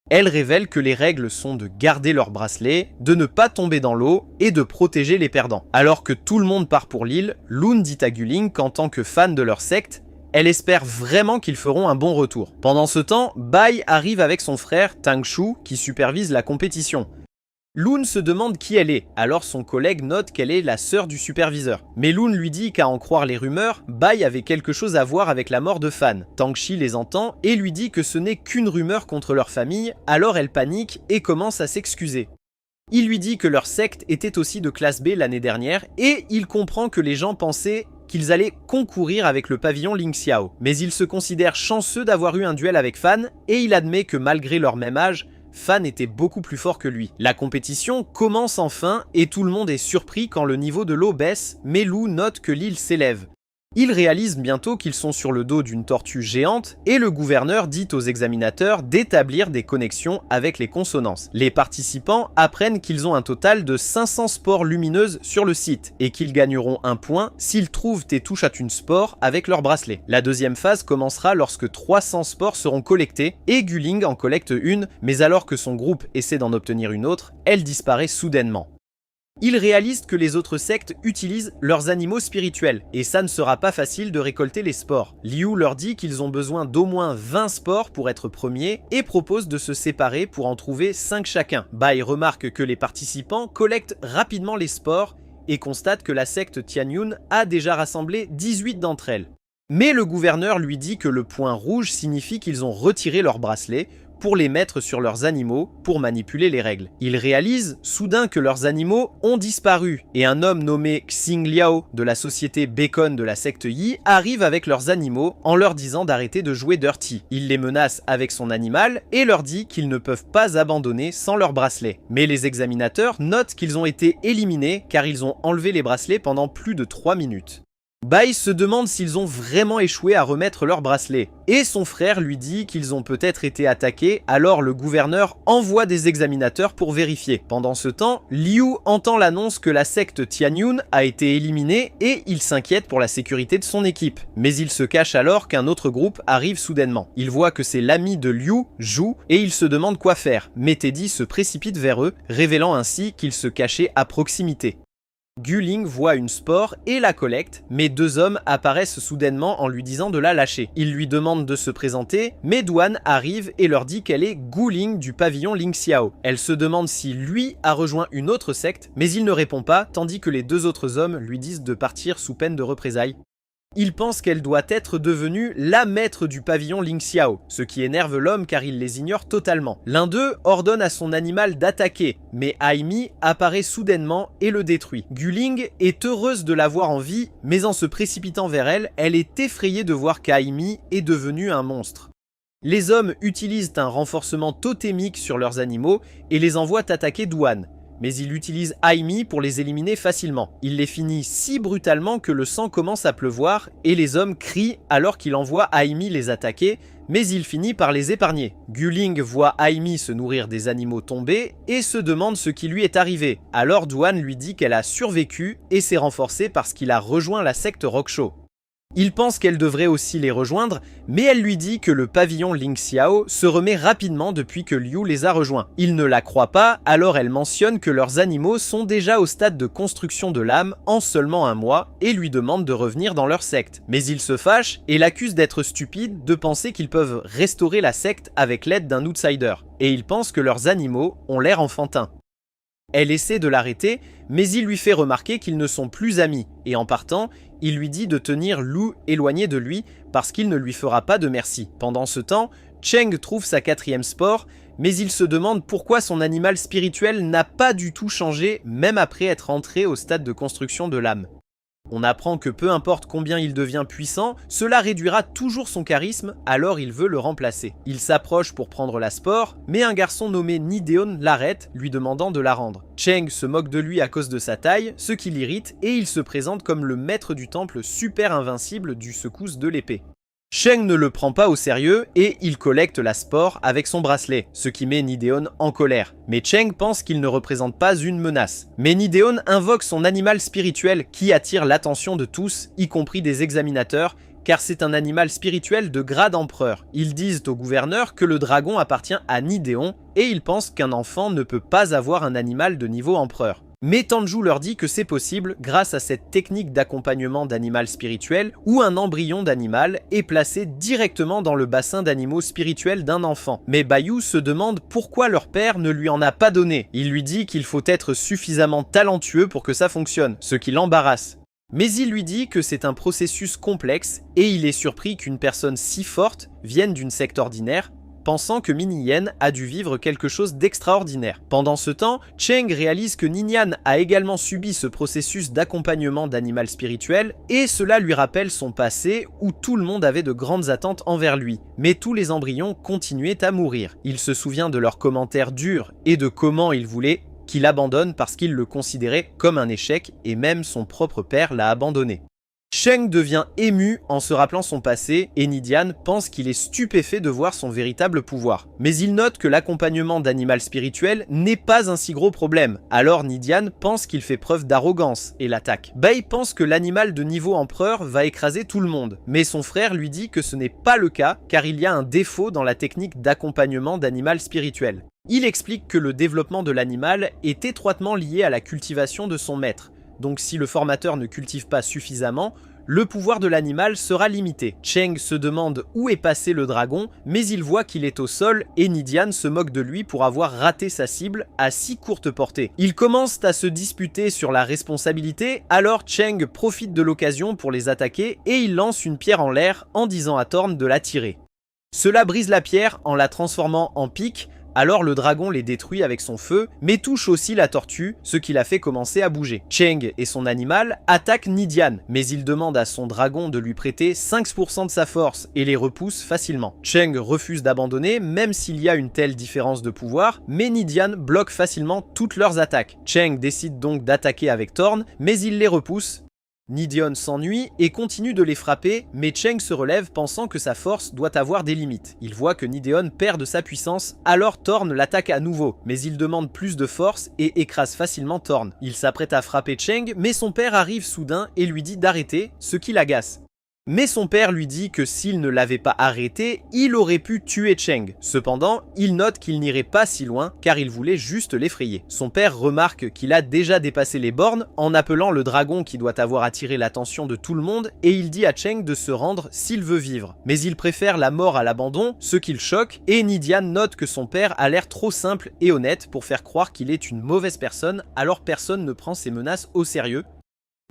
Elle révèle que les règles sont de garder leur bracelet, de ne pas tomber dans l'eau et de protéger les perdants. Alors que tout le monde part pour l'île, Lun dit à Gu Ling qu'en tant que fan de leur secte, elle espère vraiment qu'ils feront un bon retour. Pendant ce temps, Bai arrive avec son frère Tang Shu qui supervise la compétition. Lun se demande qui elle est, alors son collègue note qu'elle est la sœur du superviseur. Mais Lun lui dit qu'à en croire les rumeurs, Bai avait quelque chose à voir avec la mort de Fan. Tang Shi les entend et lui dit que ce n'est qu'une rumeur contre leur famille, alors elle panique et commence à s'excuser. Il lui dit que leur secte était aussi de classe B l'année dernière et il comprend que les gens pensaient qu'ils allaient concourir avec le pavillon Lingxiao. Mais il se considère chanceux d'avoir eu un duel avec Fan et il admet que malgré leur même âge, Fan était beaucoup plus fort que lui. La compétition commence enfin et tout le monde est surpris quand le niveau de l'eau baisse, mais Lou note que l'île s'élève. Ils réalisent bientôt qu'ils sont sur le dos d'une tortue géante et le gouverneur dit aux examinateurs d'établir des connexions avec les consonances. Les participants apprennent qu'ils ont un total de 500 spores lumineuses sur le site et qu'ils gagneront un point s'ils trouvent et touchent à une spore avec leur bracelet. La deuxième phase commencera lorsque 300 spores seront collectées et Guling en collecte une, mais alors que son groupe essaie d'en obtenir une autre, elle disparaît soudainement. Ils réalisent que les autres sectes utilisent leurs animaux spirituels, et ça ne sera pas facile de récolter les spores. Liu leur dit qu'ils ont besoin d'au moins 20 spores pour être premiers, et propose de se séparer pour en trouver 5 chacun. Bai remarque que les participants collectent rapidement les spores, et constate que la secte Tianyun a déjà rassemblé 18 d'entre elles. Mais le gouverneur lui dit que le point rouge signifie qu'ils ont retiré leurs bracelets, pour les mettre sur leurs animaux pour manipuler les règles. Ils réalisent soudain que leurs animaux ont disparu et un homme nommé Xing Liao de la société Bacon de la secte Yi arrive avec leurs animaux en leur disant d'arrêter de jouer dirty. Il les menace avec son animal et leur dit qu'ils ne peuvent pas abandonner sans leurs bracelets. Mais les examinateurs notent qu'ils ont été éliminés car ils ont enlevé les bracelets pendant plus de 3 minutes. Bai se demande s'ils ont vraiment échoué à remettre leurs bracelets, et son frère lui dit qu'ils ont peut-être été attaqués, alors le gouverneur envoie des examinateurs pour vérifier. Pendant ce temps, Liu entend l'annonce que la secte Tianyun a été éliminée et il s'inquiète pour la sécurité de son équipe. Mais il se cache alors qu'un autre groupe arrive soudainement. Il voit que c'est l'ami de Liu, Zhu, et il se demande quoi faire, mais Teddy se précipite vers eux, révélant ainsi qu'il se cachait à proximité. Guling voit une spore et la collecte, mais 2 hommes apparaissent soudainement en lui disant de la lâcher. Ils lui demandent de se présenter, mais Duan arrive et leur dit qu'elle est Guling du pavillon Lingxiao. Elle se demande si lui a rejoint une autre secte, mais il ne répond pas, tandis que les 2 autres hommes lui disent de partir sous peine de représailles. Il pense qu'elle doit être devenue la maître du pavillon Lingxiao, ce qui énerve l'homme car il les ignore totalement. L'un d'eux ordonne à son animal d'attaquer, mais Aimi apparaît soudainement et le détruit. Guling est heureuse de la voir en vie, mais en se précipitant vers elle, elle est effrayée de voir qu'Aimi est devenu un monstre. Les hommes utilisent un renforcement totémique sur leurs animaux et les envoient attaquer Duan. Mais il utilise Aimi pour les éliminer facilement. Il les finit si brutalement que le sang commence à pleuvoir et les hommes crient alors qu'il envoie Aimi les attaquer, mais il finit par les épargner. Guling voit Aimi se nourrir des animaux tombés et se demande ce qui lui est arrivé. Alors Duan lui dit qu'elle a survécu et s'est renforcée parce qu'il a rejoint la secte Rockshaw. Il pense qu'elle devrait aussi les rejoindre, mais elle lui dit que le pavillon Lingxiao se remet rapidement depuis que Liu les a rejoints. Il ne la croit pas, alors elle mentionne que leurs animaux sont déjà au stade de construction de l'âme en seulement 1 mois et lui demande de revenir dans leur secte. Mais il se fâche et l'accuse d'être stupide de penser qu'ils peuvent restaurer la secte avec l'aide d'un outsider. Et il pense que leurs animaux ont l'air enfantins. Elle essaie de l'arrêter, mais il lui fait remarquer qu'ils ne sont plus amis, et en partant, il lui dit de tenir Lou éloigné de lui parce qu'il ne lui fera pas de merci. Pendant ce temps, Cheng trouve sa 4e spore, mais il se demande pourquoi son animal spirituel n'a pas du tout changé même après être entré au stade de construction de l'âme. On apprend que peu importe combien il devient puissant, cela réduira toujours son charisme, alors il veut le remplacer. Il s'approche pour prendre la spore, mais un garçon nommé Nideon l'arrête, lui demandant de la rendre. Cheng se moque de lui à cause de sa taille, ce qui l'irrite, et il se présente comme le maître du temple super invincible du secousse de l'épée. Cheng ne le prend pas au sérieux et il collecte la spore avec son bracelet, ce qui met Nideon en colère. Mais Cheng pense qu'il ne représente pas une menace. Mais Nideon invoque son animal spirituel qui attire l'attention de tous, y compris des examinateurs, car c'est un animal spirituel de grade empereur. Ils disent au gouverneur que le dragon appartient à Nideon et ils pensent qu'un enfant ne peut pas avoir un animal de niveau empereur. Mais Tanju leur dit que c'est possible grâce à cette technique d'accompagnement d'animal spirituel où un embryon d'animal est placé directement dans le bassin d'animaux spirituels d'un enfant. Mais Bayou se demande pourquoi leur père ne lui en a pas donné. Il lui dit qu'il faut être suffisamment talentueux pour que ça fonctionne, ce qui l'embarrasse. Mais il lui dit que c'est un processus complexe et il est surpris qu'une personne si forte vienne d'une secte ordinaire, pensant que Mini Yen a dû vivre quelque chose d'extraordinaire. Pendant ce temps, Cheng réalise que Ninian a également subi ce processus d'accompagnement d'animal spirituel et cela lui rappelle son passé où tout le monde avait de grandes attentes envers lui. Mais tous les embryons continuaient à mourir. Il se souvient de leurs commentaires durs et de comment il voulait qu'il abandonne parce qu'il le considérait comme un échec et même son propre père l'a abandonné. Cheng devient ému en se rappelant son passé et Nidian pense qu'il est stupéfait de voir son véritable pouvoir. Mais il note que l'accompagnement d'animal spirituel n'est pas un si gros problème, alors Nidian pense qu'il fait preuve d'arrogance et l'attaque. Bai pense que l'animal de niveau empereur va écraser tout le monde, mais son frère lui dit que ce n'est pas le cas car il y a un défaut dans la technique d'accompagnement d'animal spirituel. Il explique que le développement de l'animal est étroitement lié à la cultivation de son maître. Donc si le formateur ne cultive pas suffisamment, le pouvoir de l'animal sera limité. Cheng se demande où est passé le dragon, mais il voit qu'il est au sol et Nidian se moque de lui pour avoir raté sa cible à si courte portée. Ils commencent à se disputer sur la responsabilité, alors Cheng profite de l'occasion pour les attaquer et il lance une pierre en l'air en disant à Thorn de la tirer. Cela brise la pierre en la transformant en pic. Alors le dragon les détruit avec son feu, mais touche aussi la tortue, ce qui la fait commencer à bouger. Cheng et son animal attaquent Nidian, mais il demande à son dragon de lui prêter 5% de sa force et les repousse facilement. Cheng refuse d'abandonner, même s'il y a une telle différence de pouvoir, mais Nidian bloque facilement toutes leurs attaques. Cheng décide donc d'attaquer avec Thorn, mais il les repousse. Nidian s'ennuie et continue de les frapper, mais Cheng se relève pensant que sa force doit avoir des limites. Il voit que Nidian perd de sa puissance, alors Thorn l'attaque à nouveau, mais il demande plus de force et écrase facilement Thorn. Il s'apprête à frapper Cheng, mais son père arrive soudain et lui dit d'arrêter, ce qui l'agace. Mais son père lui dit que s'il ne l'avait pas arrêté, il aurait pu tuer Cheng. Cependant, il note qu'il n'irait pas si loin car il voulait juste l'effrayer. Son père remarque qu'il a déjà dépassé les bornes en appelant le dragon qui doit avoir attiré l'attention de tout le monde et il dit à Cheng de se rendre s'il veut vivre. Mais il préfère la mort à l'abandon, ce qui le choque, et Nidian note que son père a l'air trop simple et honnête pour faire croire qu'il est une mauvaise personne, alors personne ne prend ses menaces au sérieux.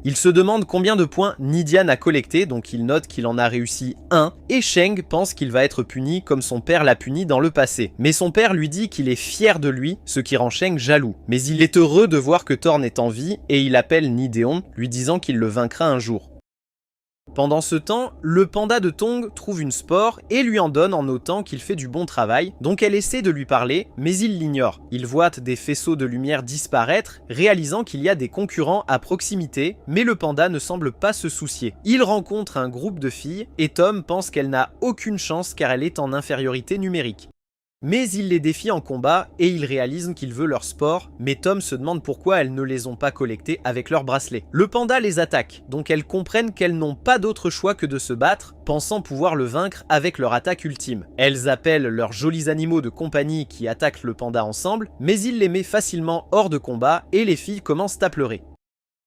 Il se demande combien de points Nidian a collecté, donc il note qu'il en a réussi 1, et Cheng pense qu'il va être puni comme son père l'a puni dans le passé. Mais son père lui dit qu'il est fier de lui, ce qui rend Cheng jaloux. Mais il est heureux de voir que Thorn est en vie, et il appelle Nideon, lui disant qu'il le vaincra un jour. Pendant ce temps, le panda de Tong trouve une spore et lui en donne en notant qu'il fait du bon travail, donc elle essaie de lui parler, mais il l'ignore. Il voit des faisceaux de lumière disparaître, réalisant qu'il y a des concurrents à proximité, mais le panda ne semble pas se soucier. Il rencontre un groupe de filles, et Tom pense qu'elle n'a aucune chance car elle est en infériorité numérique. Mais il les défie en combat et il réalise qu'il veut leur sport, mais Tom se demande pourquoi elles ne les ont pas collectés avec leurs bracelets. Le panda les attaque, donc elles comprennent qu'elles n'ont pas d'autre choix que de se battre, pensant pouvoir le vaincre avec leur attaque ultime. Elles appellent leurs jolis animaux de compagnie qui attaquent le panda ensemble, mais il les met facilement hors de combat et les filles commencent à pleurer.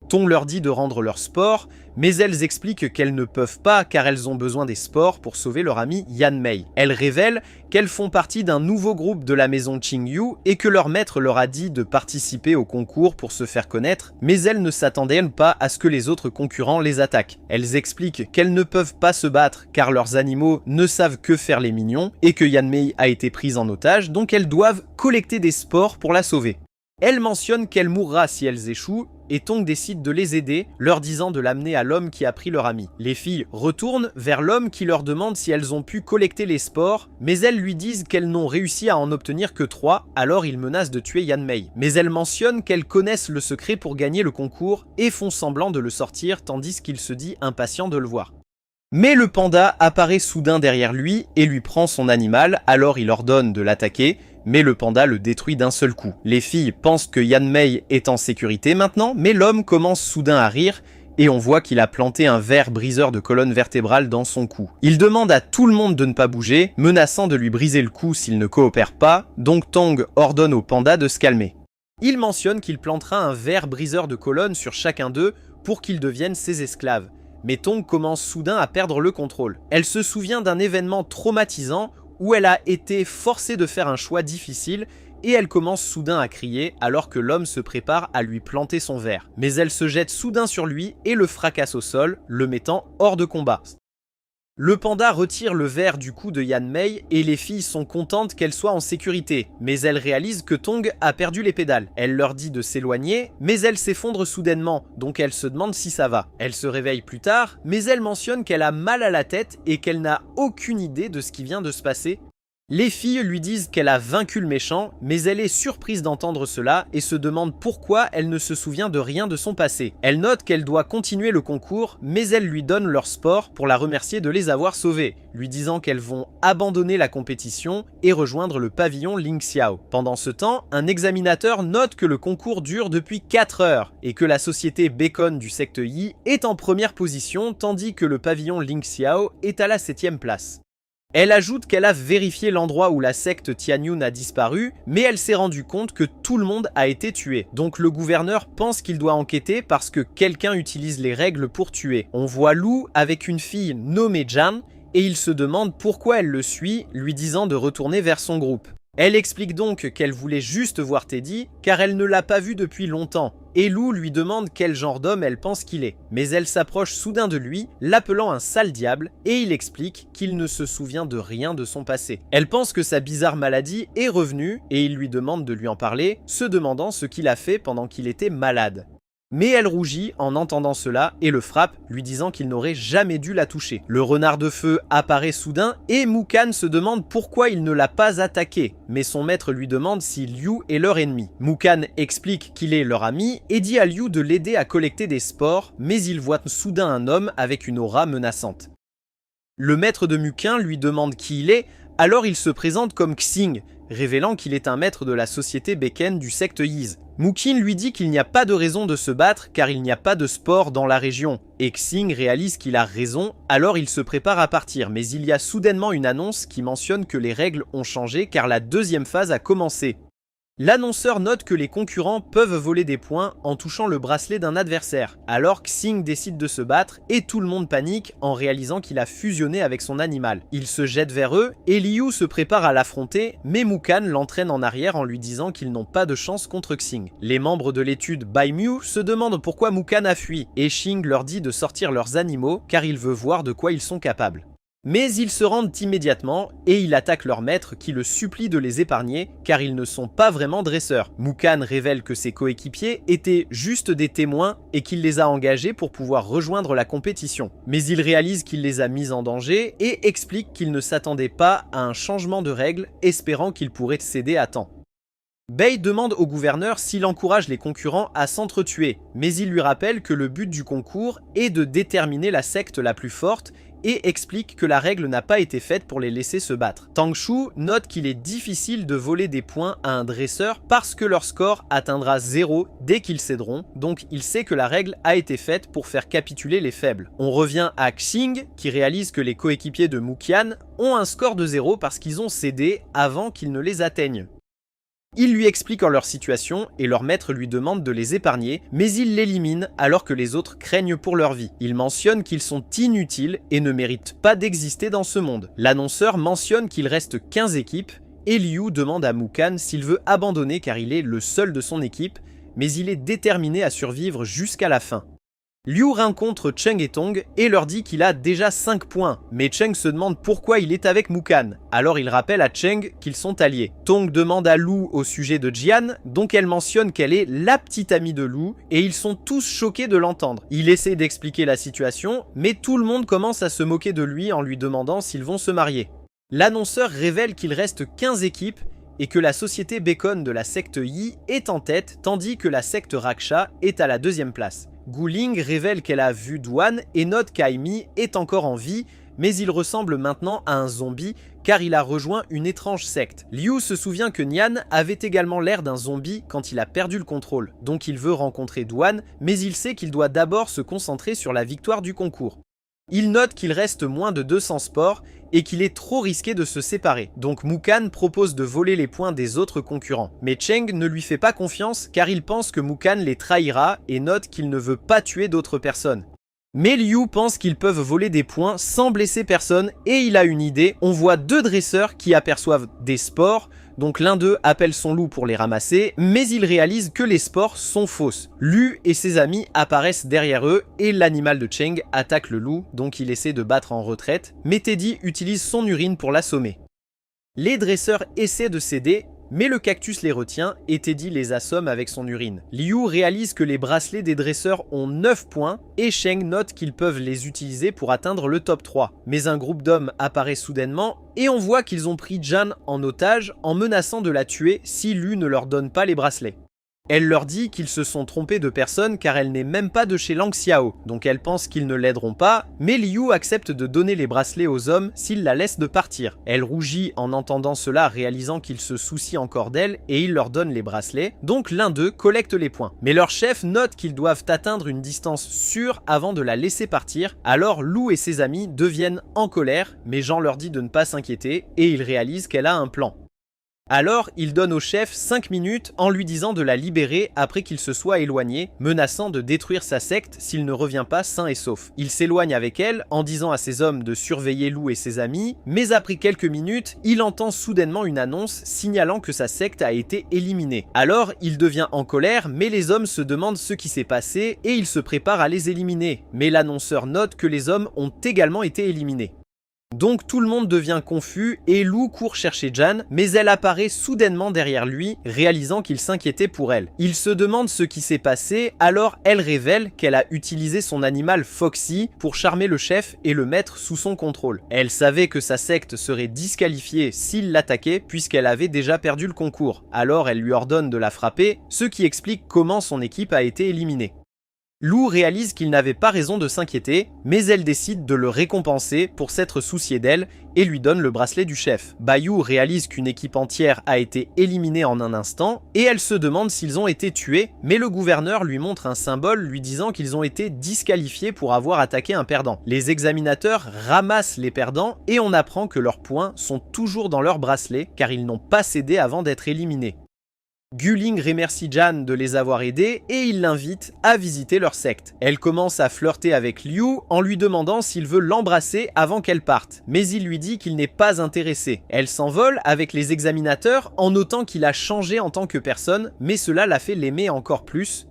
Tong leur dit de rendre leur sport, mais elles expliquent qu'elles ne peuvent pas car elles ont besoin des spores pour sauver leur amie Yan Mei. Elles révèlent qu'elles font partie d'un nouveau groupe de la maison Qingyu et que leur maître leur a dit de participer au concours pour se faire connaître, mais elles ne s'attendaient pas à ce que les autres concurrents les attaquent. Elles expliquent qu'elles ne peuvent pas se battre car leurs animaux ne savent que faire les mignons et que Yan Mei a été prise en otage, donc elles doivent collecter des spores pour la sauver. Elles mentionnent qu'elle mourra si elles échouent, et Tong décide de les aider, leur disant de l'amener à l'homme qui a pris leur ami. Les filles retournent vers l'homme qui leur demande si elles ont pu collecter les spores, mais elles lui disent qu'elles n'ont réussi à en obtenir que 3, alors il menace de tuer Yan Mei. Mais elles mentionnent qu'elles connaissent le secret pour gagner le concours, et font semblant de le sortir tandis qu'il se dit impatient de le voir. Mais le panda apparaît soudain derrière lui et lui prend son animal, alors il ordonne de l'attaquer, mais le panda le détruit d'un seul coup. Les filles pensent que Yan Mei est en sécurité maintenant, mais l'homme commence soudain à rire et on voit qu'il a planté un ver briseur de colonne vertébrale dans son cou. Il demande à tout le monde de ne pas bouger, menaçant de lui briser le cou s'il ne coopère pas, donc Tong ordonne au panda de se calmer. Il mentionne qu'il plantera un ver briseur de colonne sur chacun d'eux pour qu'ils deviennent ses esclaves. Mais Tong commence soudain à perdre le contrôle. Elle se souvient d'un événement traumatisant où elle a été forcée de faire un choix difficile et elle commence soudain à crier alors que l'homme se prépare à lui planter son ver. Mais elle se jette soudain sur lui et le fracasse au sol, le mettant hors de combat. Le panda retire le verre du cou de Yan Mei et les filles sont contentes qu'elle soit en sécurité, mais elles réalisent que Tong a perdu les pédales. Elle leur dit de s'éloigner, mais elle s'effondre soudainement, donc elle se demande si ça va. Elle se réveille plus tard, mais elle mentionne qu'elle a mal à la tête et qu'elle n'a aucune idée de ce qui vient de se passer. Les filles lui disent qu'elle a vaincu le méchant, mais elle est surprise d'entendre cela et se demande pourquoi elle ne se souvient de rien de son passé. Elle note qu'elle doit continuer le concours, mais elle lui donne leur sport pour la remercier de les avoir sauvés, lui disant qu'elles vont abandonner la compétition et rejoindre le pavillon Ling Xiao. Pendant ce temps, un examinateur note que le concours dure depuis 4 heures et que la société Bacon du secte Yi est en première position tandis que le pavillon Ling Xiao est à la 7e place. Elle ajoute qu'elle a vérifié l'endroit où la secte Tianyun a disparu, mais elle s'est rendue compte que tout le monde a été tué. Donc le gouverneur pense qu'il doit enquêter parce que quelqu'un utilise les règles pour tuer. On voit Lu avec une fille nommée Jan, et il se demande pourquoi elle le suit, lui disant de retourner vers son groupe. Elle explique donc qu'elle voulait juste voir Teddy, car elle ne l'a pas vu depuis longtemps, et Lu lui demande quel genre d'homme elle pense qu'il est. Mais elle s'approche soudain de lui, l'appelant un sale diable, et il explique qu'il ne se souvient de rien de son passé. Elle pense que sa bizarre maladie est revenue, et il lui demande de lui en parler, se demandant ce qu'il a fait pendant qu'il était malade. Mais elle rougit en entendant cela et le frappe, lui disant qu'il n'aurait jamais dû la toucher. Le renard de feu apparaît soudain et Mukhan se demande pourquoi il ne l'a pas attaqué, mais son maître lui demande si Liu est leur ennemi. Mukhan explique qu'il est leur ami et dit à Liu de l'aider à collecter des spores, mais il voit soudain un homme avec une aura menaçante. Le maître de Mukhan lui demande qui il est, alors il se présente comme Xing, révélant qu'il est un maître de la société Beken du secte Yiz. Mukhin lui dit qu'il n'y a pas de raison de se battre car il n'y a pas de sport dans la région, et Xing réalise qu'il a raison, alors il se prépare à partir, mais il y a soudainement une annonce qui mentionne que les règles ont changé car la deuxième phase a commencé. L'annonceur note que les concurrents peuvent voler des points en touchant le bracelet d'un adversaire, alors Xing décide de se battre et tout le monde panique en réalisant qu'il a fusionné avec son animal. Il se jette vers eux et Liu se prépare à l'affronter, mais Mukhan l'entraîne en arrière en lui disant qu'ils n'ont pas de chance contre Xing. Les membres de l'étude Baimyu se demandent pourquoi Mukhan a fui et Xing leur dit de sortir leurs animaux car il veut voir de quoi ils sont capables. Mais ils se rendent immédiatement et il attaque leur maître qui le supplie de les épargner car ils ne sont pas vraiment dresseurs. Mukhan révèle que ses coéquipiers étaient juste des témoins et qu'il les a engagés pour pouvoir rejoindre la compétition. Mais il réalise qu'il les a mis en danger et explique qu'il ne s'attendait pas à un changement de règles, espérant qu'il pourrait céder à temps. Bei demande au gouverneur s'il encourage les concurrents à s'entretuer, mais il lui rappelle que le but du concours est de déterminer la secte la plus forte et explique que la règle n'a pas été faite pour les laisser se battre. Tang Shu note qu'il est difficile de voler des points à un dresseur parce que leur score atteindra 0 dès qu'ils céderont, donc il sait que la règle a été faite pour faire capituler les faibles. On revient à Xing qui réalise que les coéquipiers de Mukhan ont un score de 0 parce qu'ils ont cédé avant qu'ils ne les atteignent. Ils lui expliquent leur situation et leur maître lui demande de les épargner, mais il l'élimine alors que les autres craignent pour leur vie. Il mentionne qu'ils sont inutiles et ne méritent pas d'exister dans ce monde. L'annonceur mentionne qu'il reste 15 équipes et Liu demande à Mukhan s'il veut abandonner car il est le seul de son équipe, mais il est déterminé à survivre jusqu'à la fin. Liu rencontre Cheng et Tong et leur dit qu'il a déjà 5 points, mais Cheng se demande pourquoi il est avec Mukhan. Alors il rappelle à Cheng qu'ils sont alliés. Tong demande à Lu au sujet de Jian, donc elle mentionne qu'elle est la petite amie de Lu, et ils sont tous choqués de l'entendre. Il essaie d'expliquer la situation, mais tout le monde commence à se moquer de lui en lui demandant s'ils vont se marier. L'annonceur révèle qu'il reste 15 équipes, et que la société Bacon de la secte Yi est en tête, tandis que la secte Raksha est à la 2e place. Guling révèle qu'elle a vu Duan et note qu'Aimi est encore en vie, mais il ressemble maintenant à un zombie car il a rejoint une étrange secte. Liu se souvient que Nian avait également l'air d'un zombie quand il a perdu le contrôle, donc il veut rencontrer Duan, mais il sait qu'il doit d'abord se concentrer sur la victoire du concours. Il note qu'il reste moins de 200 spores et qu'il est trop risqué de se séparer, donc Mukhan propose de voler les points des autres concurrents. Mais Cheng ne lui fait pas confiance car il pense que Mukhan les trahira et note qu'il ne veut pas tuer d'autres personnes. Mais Liu pense qu'ils peuvent voler des points sans blesser personne et il a une idée, on voit 2 dresseurs qui aperçoivent des spores, Donc l'un d'eux appelle son loup pour les ramasser, mais il réalise que les spores sont fausses. Lu et ses amis apparaissent derrière eux et l'animal de Cheng attaque le loup, donc il essaie de battre en retraite, mais Teddy utilise son urine pour l'assommer. Les dresseurs essaient de céder, mais le cactus les retient et Teddy les assomme avec son urine. Liu réalise que les bracelets des dresseurs ont 9 points et Cheng note qu'ils peuvent les utiliser pour atteindre le top 3. Mais un groupe d'hommes apparaît soudainement et on voit qu'ils ont pris Jan en otage en menaçant de la tuer si Liu ne leur donne pas les bracelets. Elle leur dit qu'ils se sont trompés de personne car elle n'est même pas de chez Lang Xiao, donc elle pense qu'ils ne l'aideront pas, mais Liu accepte de donner les bracelets aux hommes s'ils la laissent de partir. Elle rougit en entendant cela, réalisant qu'ils se soucient encore d'elle et il leur donne les bracelets, donc l'un d'eux collecte les points. Mais leur chef note qu'ils doivent atteindre une distance sûre avant de la laisser partir, alors Lu et ses amis deviennent en colère, mais Jean leur dit de ne pas s'inquiéter et ils réalisent qu'elle a un plan. Alors, il donne au chef 5 minutes en lui disant de la libérer après qu'il se soit éloigné, menaçant de détruire sa secte s'il ne revient pas sain et sauf. Il s'éloigne avec elle en disant à ses hommes de surveiller Lu et ses amis, mais après quelques minutes, il entend soudainement une annonce signalant que sa secte a été éliminée. Alors, il devient en colère, mais les hommes se demandent ce qui s'est passé et il se prépare à les éliminer. Mais l'annonceur note que les hommes ont également été éliminés. Donc tout le monde devient confus et Lu court chercher Jan, mais elle apparaît soudainement derrière lui, réalisant qu'il s'inquiétait pour elle. Il se demande ce qui s'est passé, alors elle révèle qu'elle a utilisé son animal Foxy pour charmer le chef et le mettre sous son contrôle. Elle savait que sa secte serait disqualifiée s'il l'attaquait puisqu'elle avait déjà perdu le concours, alors elle lui ordonne de la frapper, ce qui explique comment son équipe a été éliminée. Lu réalise qu'il n'avait pas raison de s'inquiéter, mais elle décide de le récompenser pour s'être soucié d'elle et lui donne le bracelet du chef. Bayu réalise qu'une équipe entière a été éliminée en un instant et elle se demande s'ils ont été tués, mais le gouverneur lui montre un symbole lui disant qu'ils ont été disqualifiés pour avoir attaqué un perdant. Les examinateurs ramassent les perdants et on apprend que leurs points sont toujours dans leur bracelet car ils n'ont pas cédé avant d'être éliminés. Guling remercie Jan de les avoir aidés et il l'invite à visiter leur secte. Elle commence à flirter avec Liu en lui demandant s'il veut l'embrasser avant qu'elle parte, mais il lui dit qu'il n'est pas intéressé. Elle s'envole avec les examinateurs en notant qu'il a changé en tant que personne, mais cela l'a fait l'aimer encore plus.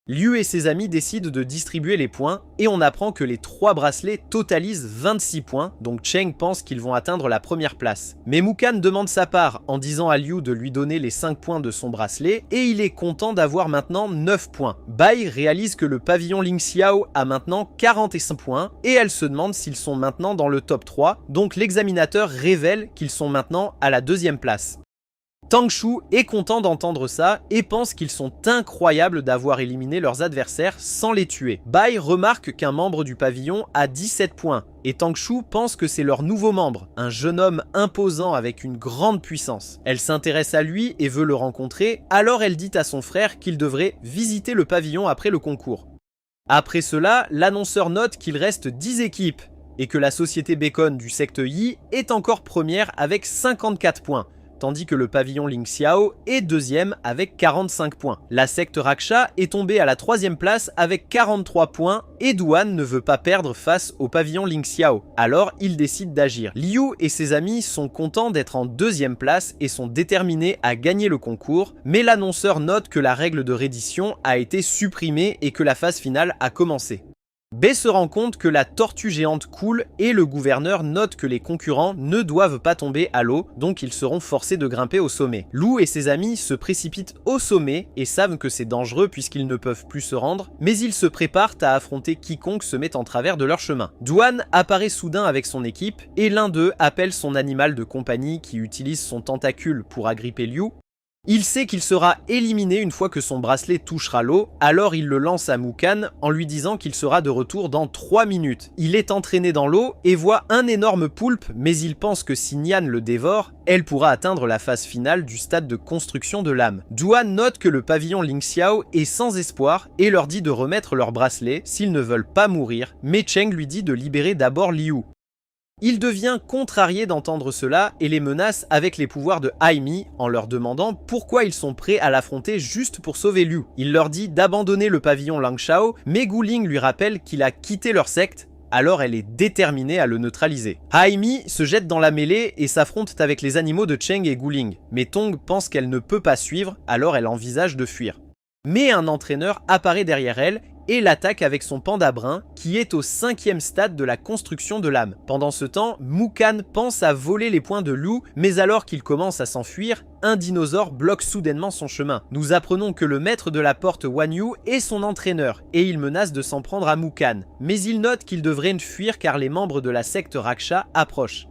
Liu et ses amis décident de distribuer les points et on apprend que les 3 bracelets totalisent 26 points, donc Cheng pense qu'ils vont atteindre la première place. Mais Mukhan demande sa part en disant à Liu de lui donner les 5 points de son bracelet et il est content d'avoir maintenant 9 points. Bai réalise que le pavillon Ling Xiao a maintenant 45 points et elle se demande s'ils sont maintenant dans le top 3, donc l'examinateur révèle qu'ils sont maintenant à la 2e place. Tang Shu est content d'entendre ça et pense qu'ils sont incroyables d'avoir éliminé leurs adversaires sans les tuer. Bai remarque qu'un membre du pavillon a 17 points et Tang Shu pense que c'est leur nouveau membre, un jeune homme imposant avec une grande puissance. Elle s'intéresse à lui et veut le rencontrer, alors elle dit à son frère qu'il devrait visiter le pavillon après le concours. Après cela, l'annonceur note qu'il reste 10 équipes et que la société Bacon du secte Yi est encore première avec 54 points. Tandis que le pavillon Ling Xiao est 2e avec 45 points. La secte Raksha est tombée à la 3e place avec 43 points et Duan ne veut pas perdre face au pavillon Ling Xiao. Alors il décide d'agir. Liu et ses amis sont contents d'être en 2e place et sont déterminés à gagner le concours, mais l'annonceur note que la règle de reddition a été supprimée et que la phase finale a commencé. B se rend compte que la tortue géante coule et le gouverneur note que les concurrents ne doivent pas tomber à l'eau, donc ils seront forcés de grimper au sommet. Lu et ses amis se précipitent au sommet et savent que c'est dangereux puisqu'ils ne peuvent plus se rendre, mais ils se préparent à affronter quiconque se met en travers de leur chemin. Duan apparaît soudain avec son équipe et l'un d'eux appelle son animal de compagnie qui utilise son tentacule pour agripper Liu. Il sait qu'il sera éliminé une fois que son bracelet touchera l'eau, alors il le lance à Mukhan en lui disant qu'il sera de retour dans 3 minutes. Il est entraîné dans l'eau et voit un énorme poulpe, mais il pense que si Nian le dévore, elle pourra atteindre la phase finale du stade de construction de l'âme. Duan note que le pavillon Ling Xiao est sans espoir et leur dit de remettre leur bracelet s'ils ne veulent pas mourir, mais Cheng lui dit de libérer d'abord Liu. Il devient contrarié d'entendre cela et les menace avec les pouvoirs de Haimi en leur demandant pourquoi ils sont prêts à l'affronter juste pour sauver Liu. Il leur dit d'abandonner le pavillon Langshao, mais Guling lui rappelle qu'il a quitté leur secte alors elle est déterminée à le neutraliser. Haimi se jette dans la mêlée et s'affronte avec les animaux de Cheng et Guling, mais Tong pense qu'elle ne peut pas suivre, alors elle envisage de fuir. Mais un entraîneur apparaît derrière elle et l'attaque avec son panda brun qui est au 5e stade de la construction de l'âme. Pendant ce temps, Mukhan pense à voler les points de Lu, mais alors qu'il commence à s'enfuir, un dinosaure bloque soudainement son chemin. Nous apprenons que le maître de la porte Wan Yu est son entraîneur et il menace de s'en prendre à Mukhan, mais il note qu'il devrait fuir car les membres de la secte Raksha approchent.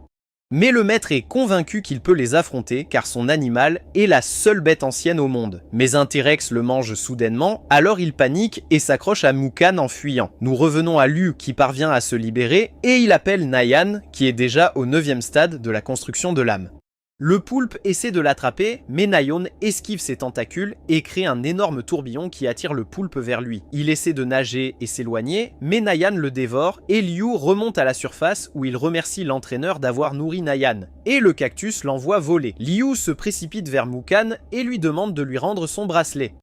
Mais le maître est convaincu qu'il peut les affronter car son animal est la seule bête ancienne au monde. Mais un T-Rex le mange soudainement, alors il panique et s'accroche à Mukhan en fuyant. Nous revenons à Lu qui parvient à se libérer et il appelle Nayan qui est déjà au 9e stade de la construction de l'âme. Le poulpe essaie de l'attraper, mais Nayon esquive ses tentacules et crée un énorme tourbillon qui attire le poulpe vers lui. Il essaie de nager et s'éloigner, mais Nayan le dévore et Liu remonte à la surface où il remercie l'entraîneur d'avoir nourri Nayan. Et le cactus l'envoie voler. Liu se précipite vers Mukhan et lui demande de lui rendre son bracelet.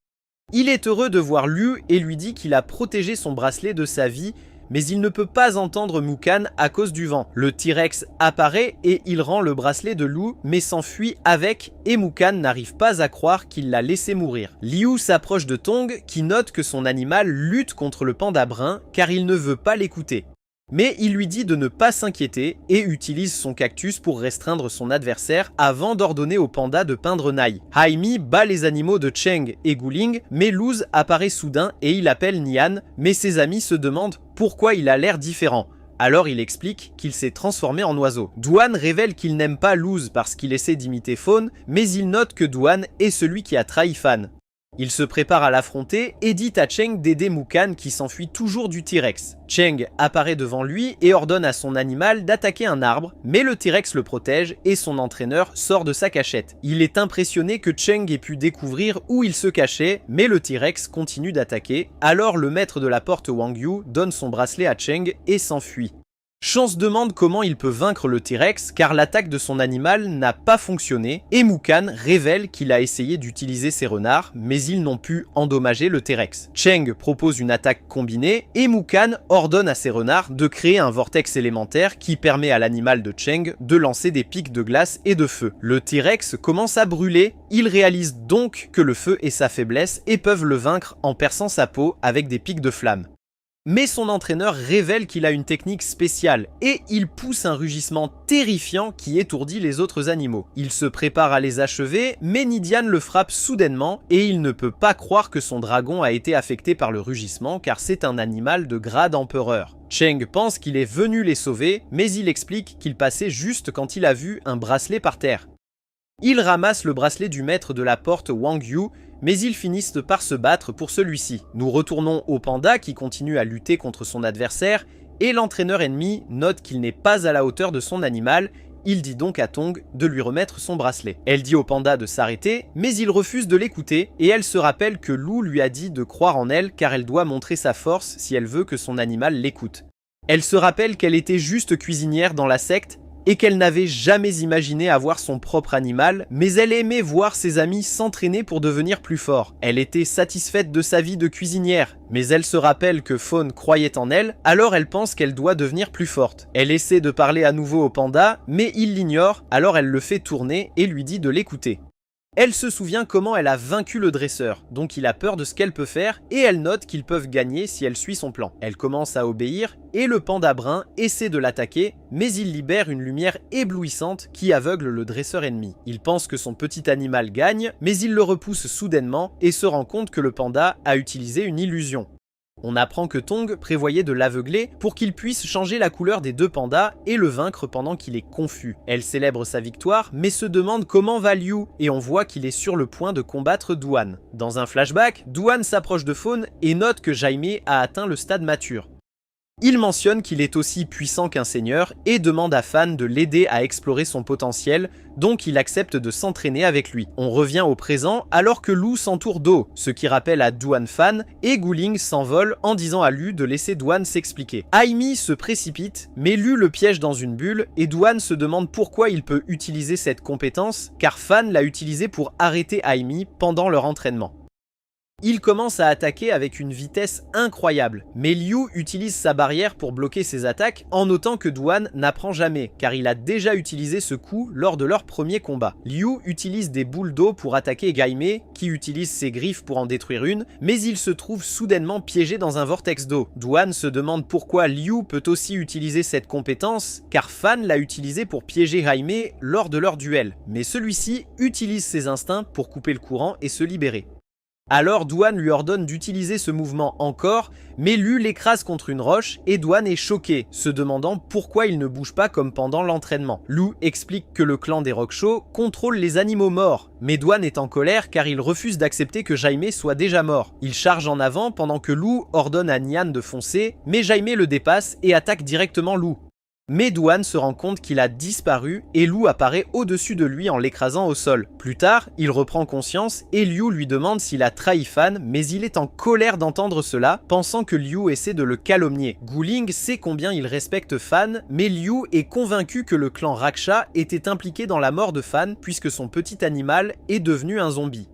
Il est heureux de voir Liu et lui dit qu'il a protégé son bracelet de sa vie, mais il ne peut pas entendre Mukhan à cause du vent. Le T-Rex apparaît et il rend le bracelet de Lu mais s'enfuit avec et Mukhan n'arrive pas à croire qu'il l'a laissé mourir. Liu s'approche de Tong qui note que son animal lutte contre le panda brun car il ne veut pas l'écouter. Mais il lui dit de ne pas s'inquiéter et utilise son cactus pour restreindre son adversaire avant d'ordonner au panda de peindre Nai. Haimi bat les animaux de Cheng et Guling, mais Luz apparaît soudain et il appelle Nian, mais ses amis se demandent pourquoi il a l'air différent. Alors il explique qu'il s'est transformé en oiseau. Duan révèle qu'il n'aime pas Luz parce qu'il essaie d'imiter Faune, mais il note que Duan est celui qui a trahi Fan. Il se prépare à l'affronter et dit à Cheng d'aider Mukhan qui s'enfuit toujours du T-Rex. Cheng apparaît devant lui et ordonne à son animal d'attaquer un arbre, mais le T-Rex le protège et son entraîneur sort de sa cachette. Il est impressionné que Cheng ait pu découvrir où il se cachait, mais le T-Rex continue d'attaquer. Alors le maître de la porte Wang Yu donne son bracelet à Cheng et s'enfuit. Chance demande comment il peut vaincre le T-Rex car l'attaque de son animal n'a pas fonctionné et Mukhan révèle qu'il a essayé d'utiliser ses renards mais ils n'ont pu endommager le T-Rex. Cheng propose une attaque combinée et Mukhan ordonne à ses renards de créer un vortex élémentaire qui permet à l'animal de Cheng de lancer des pics de glace et de feu. Le T-Rex commence à brûler, il réalise donc que le feu est sa faiblesse et peuvent le vaincre en perçant sa peau avec des pics de flamme. Mais son entraîneur révèle qu'il a une technique spéciale et il pousse un rugissement terrifiant qui étourdit les autres animaux. Il se prépare à les achever, mais Nidian le frappe soudainement et il ne peut pas croire que son dragon a été affecté par le rugissement car c'est un animal de grade empereur. Cheng pense qu'il est venu les sauver, mais il explique qu'il passait juste quand il a vu un bracelet par terre. Il ramasse le bracelet du maître de la porte Wang Yu, mais ils finissent par se battre pour celui-ci. Nous retournons au panda qui continue à lutter contre son adversaire, et l'entraîneur ennemi note qu'il n'est pas à la hauteur de son animal. Il dit donc à Tong de lui remettre son bracelet. Elle dit au panda de s'arrêter, mais il refuse de l'écouter, et elle se rappelle que Lu lui a dit de croire en elle car elle doit montrer sa force si elle veut que son animal l'écoute. Elle se rappelle qu'elle était juste cuisinière dans la secte, et qu'elle n'avait jamais imaginé avoir son propre animal, mais elle aimait voir ses amis s'entraîner pour devenir plus forts. Elle était satisfaite de sa vie de cuisinière, mais elle se rappelle que Faune croyait en elle, alors elle pense qu'elle doit devenir plus forte. Elle essaie de parler à nouveau au panda, mais il l'ignore, alors elle le fait tourner et lui dit de l'écouter. Elle se souvient comment elle a vaincu le dresseur, donc il a peur de ce qu'elle peut faire et elle note qu'ils peuvent gagner si elle suit son plan. Elle commence à obéir et le panda brun essaie de l'attaquer, mais il libère une lumière éblouissante qui aveugle le dresseur ennemi. Il pense que son petit animal gagne, mais il le repousse soudainement et se rend compte que le panda a utilisé une illusion. On apprend que Tong prévoyait de l'aveugler pour qu'il puisse changer la couleur des deux pandas et le vaincre pendant qu'il est confus. Elle célèbre sa victoire, mais se demande comment va Liu, et on voit qu'il est sur le point de combattre Duan. Dans un flashback, Duan s'approche de Faune et note que Jaime a atteint le stade mature. Il mentionne qu'il est aussi puissant qu'un seigneur et demande à Fan de l'aider à explorer son potentiel, donc il accepte de s'entraîner avec lui. On revient au présent alors que Lu s'entoure d'eau, ce qui rappelle à Duan Fan, et Guling s'envole en disant à Lu de laisser Duan s'expliquer. Haimi se précipite, mais Lu le piège dans une bulle et Duan se demande pourquoi il peut utiliser cette compétence, car Fan l'a utilisée pour arrêter Haimi pendant leur entraînement. Il commence à attaquer avec une vitesse incroyable, mais Liu utilise sa barrière pour bloquer ses attaques en notant que Duan n'apprend jamais, car il a déjà utilisé ce coup lors de leur premier combat. Liu utilise des boules d'eau pour attaquer Gaimei, qui utilise ses griffes pour en détruire une, mais il se trouve soudainement piégé dans un vortex d'eau. Duan se demande pourquoi Liu peut aussi utiliser cette compétence, car Fan l'a utilisé pour piéger Gaimei lors de leur duel, mais celui-ci utilise ses instincts pour couper le courant et se libérer. Alors Duan lui ordonne d'utiliser ce mouvement encore, mais Liu l'écrase contre une roche et Duan est choqué, se demandant pourquoi il ne bouge pas comme pendant l'entraînement. Liu explique que le clan des Rokusho contrôle les animaux morts, mais Duan est en colère car il refuse d'accepter que Jaime soit déjà mort. Il charge en avant pendant que Liu ordonne à Nian de foncer, mais Jaime le dépasse et attaque directement Liu. Mais Duan se rend compte qu'il a disparu et Liu apparaît au-dessus de lui en l'écrasant au sol. Plus tard, il reprend conscience et Liu lui demande s'il a trahi Fan, mais il est en colère d'entendre cela, pensant que Liu essaie de le calomnier. Guling sait combien il respecte Fan, mais Liu est convaincu que le clan Raksha était impliqué dans la mort de Fan puisque son petit animal est devenu un zombie.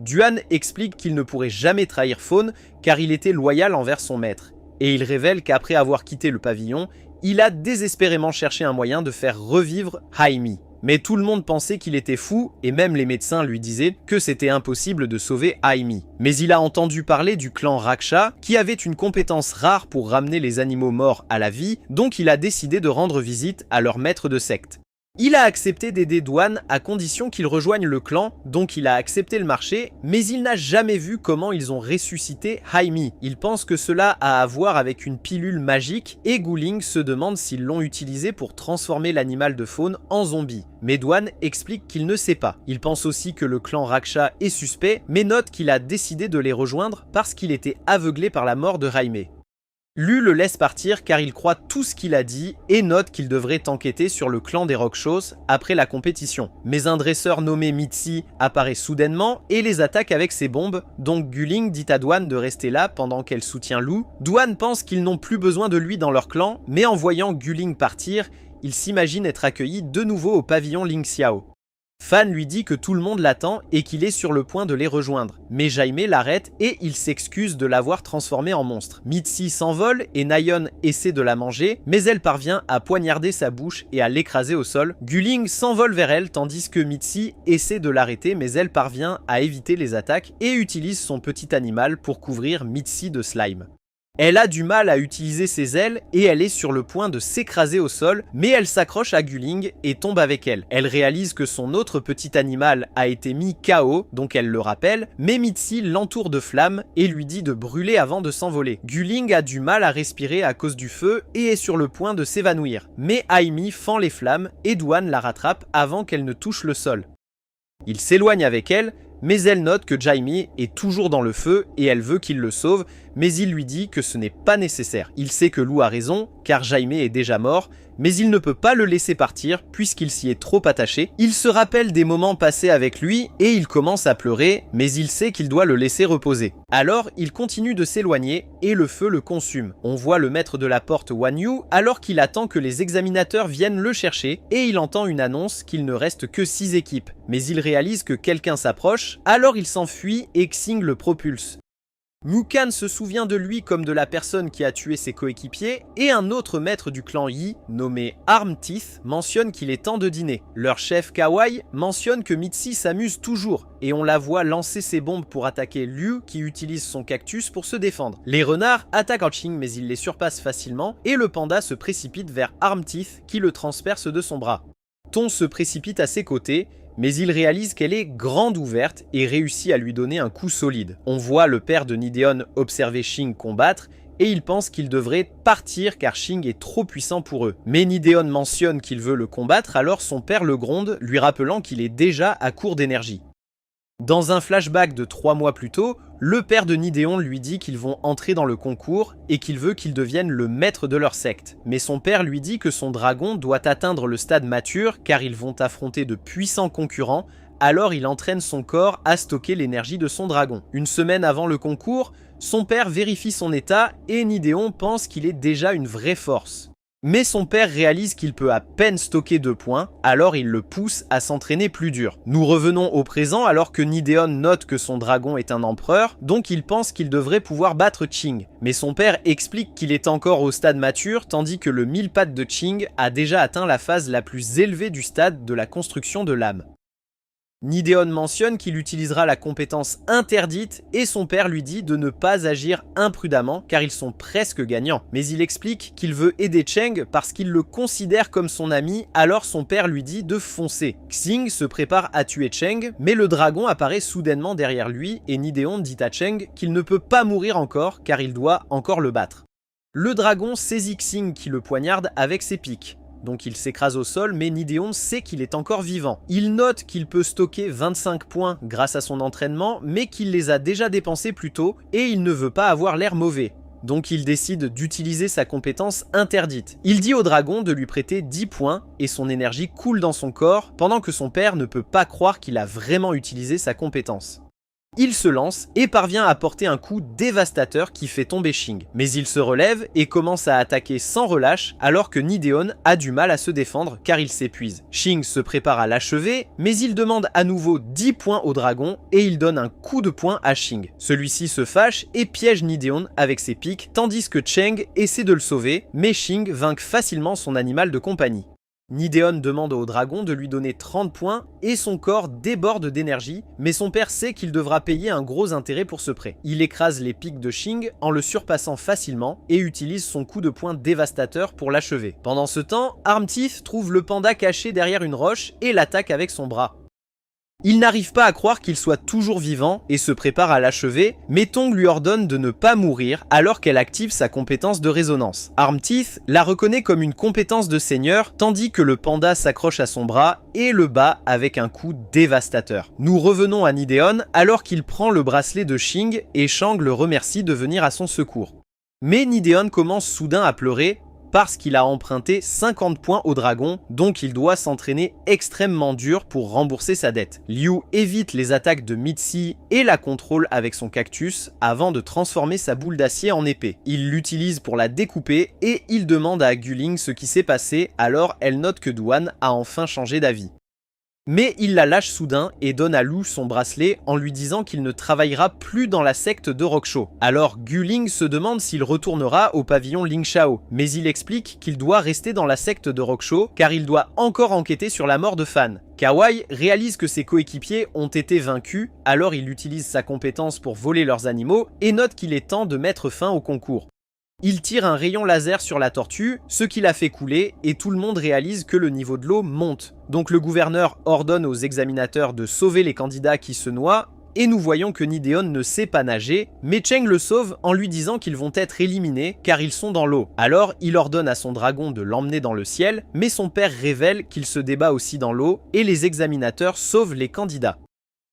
Duan explique qu'il ne pourrait jamais trahir Fawn car il était loyal envers son maître. Et il révèle qu'après avoir quitté le pavillon, il a désespérément cherché un moyen de faire revivre Jaime. Mais tout le monde pensait qu'il était fou, et même les médecins lui disaient que c'était impossible de sauver Jaime. Mais il a entendu parler du clan Raksha, qui avait une compétence rare pour ramener les animaux morts à la vie, donc il a décidé de rendre visite à leur maître de secte. Il a accepté d'aider Duan à condition qu'il rejoigne le clan, donc il a accepté le marché, mais il n'a jamais vu comment ils ont ressuscité Jaime. Il pense que cela a à voir avec une pilule magique, et Guling se demande s'ils l'ont utilisé pour transformer l'animal de Fawn en zombie. Mais Duan explique qu'il ne sait pas. Il pense aussi que le clan Raksha est suspect, mais note qu'il a décidé de les rejoindre parce qu'il était aveuglé par la mort de Jaime. Liu le laisse partir car il croit tout ce qu'il a dit et note qu'il devrait enquêter sur le clan des Rokushos après la compétition. Mais un dresseur nommé Mitsi apparaît soudainement et les attaque avec ses bombes, donc Guling dit à Duan de rester là pendant qu'elle soutient Liu. Duan pense qu'ils n'ont plus besoin de lui dans leur clan, mais en voyant Guling partir, il s'imagine être accueilli de nouveau au pavillon Lingxiao. Fan lui dit que tout le monde l'attend et qu'il est sur le point de les rejoindre. Mais Jaime l'arrête et il s'excuse de l'avoir transformé en monstre. Mitsi s'envole et Nayeon essaie de la manger, mais elle parvient à poignarder sa bouche et à l'écraser au sol. Guling s'envole vers elle tandis que Mitsi essaie de l'arrêter, mais elle parvient à éviter les attaques et utilise son petit animal pour couvrir Mitsi de slime. Elle a du mal à utiliser ses ailes et elle est sur le point de s'écraser au sol, mais elle s'accroche à Guling et tombe avec elle. Elle réalise que son autre petit animal a été mis KO, donc elle le rappelle, mais Mitsi l'entoure de flammes et lui dit de brûler avant de s'envoler. Guling a du mal à respirer à cause du feu et est sur le point de s'évanouir. Mais Jaime fend les flammes et Duan la rattrape avant qu'elle ne touche le sol. Il s'éloigne avec elle, mais elle note que Jaime est toujours dans le feu et elle veut qu'il le sauve, mais il lui dit que ce n'est pas nécessaire. Il sait que Liu a raison, car Jaime est déjà mort, mais il ne peut pas le laisser partir puisqu'il s'y est trop attaché. Il se rappelle des moments passés avec lui et il commence à pleurer, mais il sait qu'il doit le laisser reposer. Alors il continue de s'éloigner et le feu le consume. On voit le maître de la porte Wan Yu alors qu'il attend que les examinateurs viennent le chercher et il entend une annonce qu'il ne reste que 6 équipes. Mais il réalise que quelqu'un s'approche, alors il s'enfuit et Xing le propulse. Mukan se souvient de lui comme de la personne qui a tué ses coéquipiers et un autre maître du clan Yi, nommé Arm Teeth, mentionne qu'il est temps de dîner. Leur chef Kawai mentionne que Mitsi s'amuse toujours et on la voit lancer ses bombes pour attaquer Liu qui utilise son cactus pour se défendre. Les renards attaquent Arching mais ils les surpassent facilement et le panda se précipite vers Arm Teeth qui le transperce de son bras. Ton se précipite à ses côtés, mais il réalise qu'elle est grande ouverte et réussit à lui donner un coup solide. On voit le père de Nideon observer Shing combattre et il pense qu'il devrait partir car Shing est trop puissant pour eux. Mais Nideon mentionne qu'il veut le combattre, alors son père le gronde, lui rappelant qu'il est déjà à court d'énergie. Dans un flashback de 3 mois plus tôt, le père de Nideon lui dit qu'ils vont entrer dans le concours et qu'il veut qu'ils deviennent le maître de leur secte. Mais son père lui dit que son dragon doit atteindre le stade mature car ils vont affronter de puissants concurrents, alors il entraîne son corps à stocker l'énergie de son dragon. Une semaine avant le concours, son père vérifie son état et Nideon pense qu'il est déjà une vraie force. Mais son père réalise qu'il peut à peine stocker 2 points, alors il le pousse à s'entraîner plus dur. Nous revenons au présent alors que Nideon note que son dragon est un empereur, donc il pense qu'il devrait pouvoir battre Ching. Mais son père explique qu'il est encore au stade mature, tandis que le 1000 pattes de Ching a déjà atteint la phase la plus élevée du stade de la construction de l'âme. Nideon mentionne qu'il utilisera la compétence interdite et son père lui dit de ne pas agir imprudemment car ils sont presque gagnants. Mais il explique qu'il veut aider Cheng parce qu'il le considère comme son ami, alors son père lui dit de foncer. Xing se prépare à tuer Cheng, mais le dragon apparaît soudainement derrière lui et Nideon dit à Cheng qu'il ne peut pas mourir encore car il doit encore le battre. Le dragon saisit Xing qui le poignarde avec ses pics. Donc il s'écrase au sol, mais Nideon sait qu'il est encore vivant. Il note qu'il peut stocker 25 points grâce à son entraînement, mais qu'il les a déjà dépensés plus tôt, et il ne veut pas avoir l'air mauvais. Donc il décide d'utiliser sa compétence interdite. Il dit au dragon de lui prêter 10 points, et son énergie coule dans son corps, pendant que son père ne peut pas croire qu'il a vraiment utilisé sa compétence. Il se lance et parvient à porter un coup dévastateur qui fait tomber Ching. Mais il se relève et commence à attaquer sans relâche alors que Nideon a du mal à se défendre car il s'épuise. Ching se prépare à l'achever, mais il demande à nouveau 10 points au dragon et il donne un coup de poing à Ching. Celui-ci se fâche et piège Nideon avec ses pics tandis que Cheng essaie de le sauver, mais Ching vainc facilement son animal de compagnie. Nideon demande au dragon de lui donner 30 points et son corps déborde d'énergie, mais son père sait qu'il devra payer un gros intérêt pour ce prêt. Il écrase les pics de Ching en le surpassant facilement et utilise son coup de poing dévastateur pour l'achever. Pendant ce temps, Armteeth trouve le panda caché derrière une roche et l'attaque avec son bras. Il n'arrive pas à croire qu'il soit toujours vivant et se prépare à l'achever, mais Tong lui ordonne de ne pas mourir alors qu'elle active sa compétence de résonance. Armteeth la reconnaît comme une compétence de seigneur, tandis que le panda s'accroche à son bras et le bat avec un coup dévastateur. Nous revenons à Nideon alors qu'il prend le bracelet de Ching et Shang le remercie de venir à son secours. Mais Nideon commence soudain à pleurer parce qu'il a emprunté 50 points au dragon, donc il doit s'entraîner extrêmement dur pour rembourser sa dette. Liu évite les attaques de Mitzi et la contrôle avec son cactus avant de transformer sa boule d'acier en épée. Il l'utilise pour la découper et il demande à Guling ce qui s'est passé, alors elle note que Duan a enfin changé d'avis. Mais il la lâche soudain et donne à Lu son bracelet en lui disant qu'il ne travaillera plus dans la secte de Rockshaw. Alors Guling se demande s'il retournera au pavillon Lingshao, mais il explique qu'il doit rester dans la secte de Rockshaw car il doit encore enquêter sur la mort de Fan. Kawai réalise que ses coéquipiers ont été vaincus, alors il utilise sa compétence pour voler leurs animaux et note qu'il est temps de mettre fin au concours. Il tire un rayon laser sur la tortue, ce qui la fait couler, et tout le monde réalise que le niveau de l'eau monte. Donc le gouverneur ordonne aux examinateurs de sauver les candidats qui se noient, et nous voyons que Nideon ne sait pas nager, mais Cheng le sauve en lui disant qu'ils vont être éliminés car ils sont dans l'eau. Alors il ordonne à son dragon de l'emmener dans le ciel, mais son père révèle qu'il se débat aussi dans l'eau, et les examinateurs sauvent les candidats.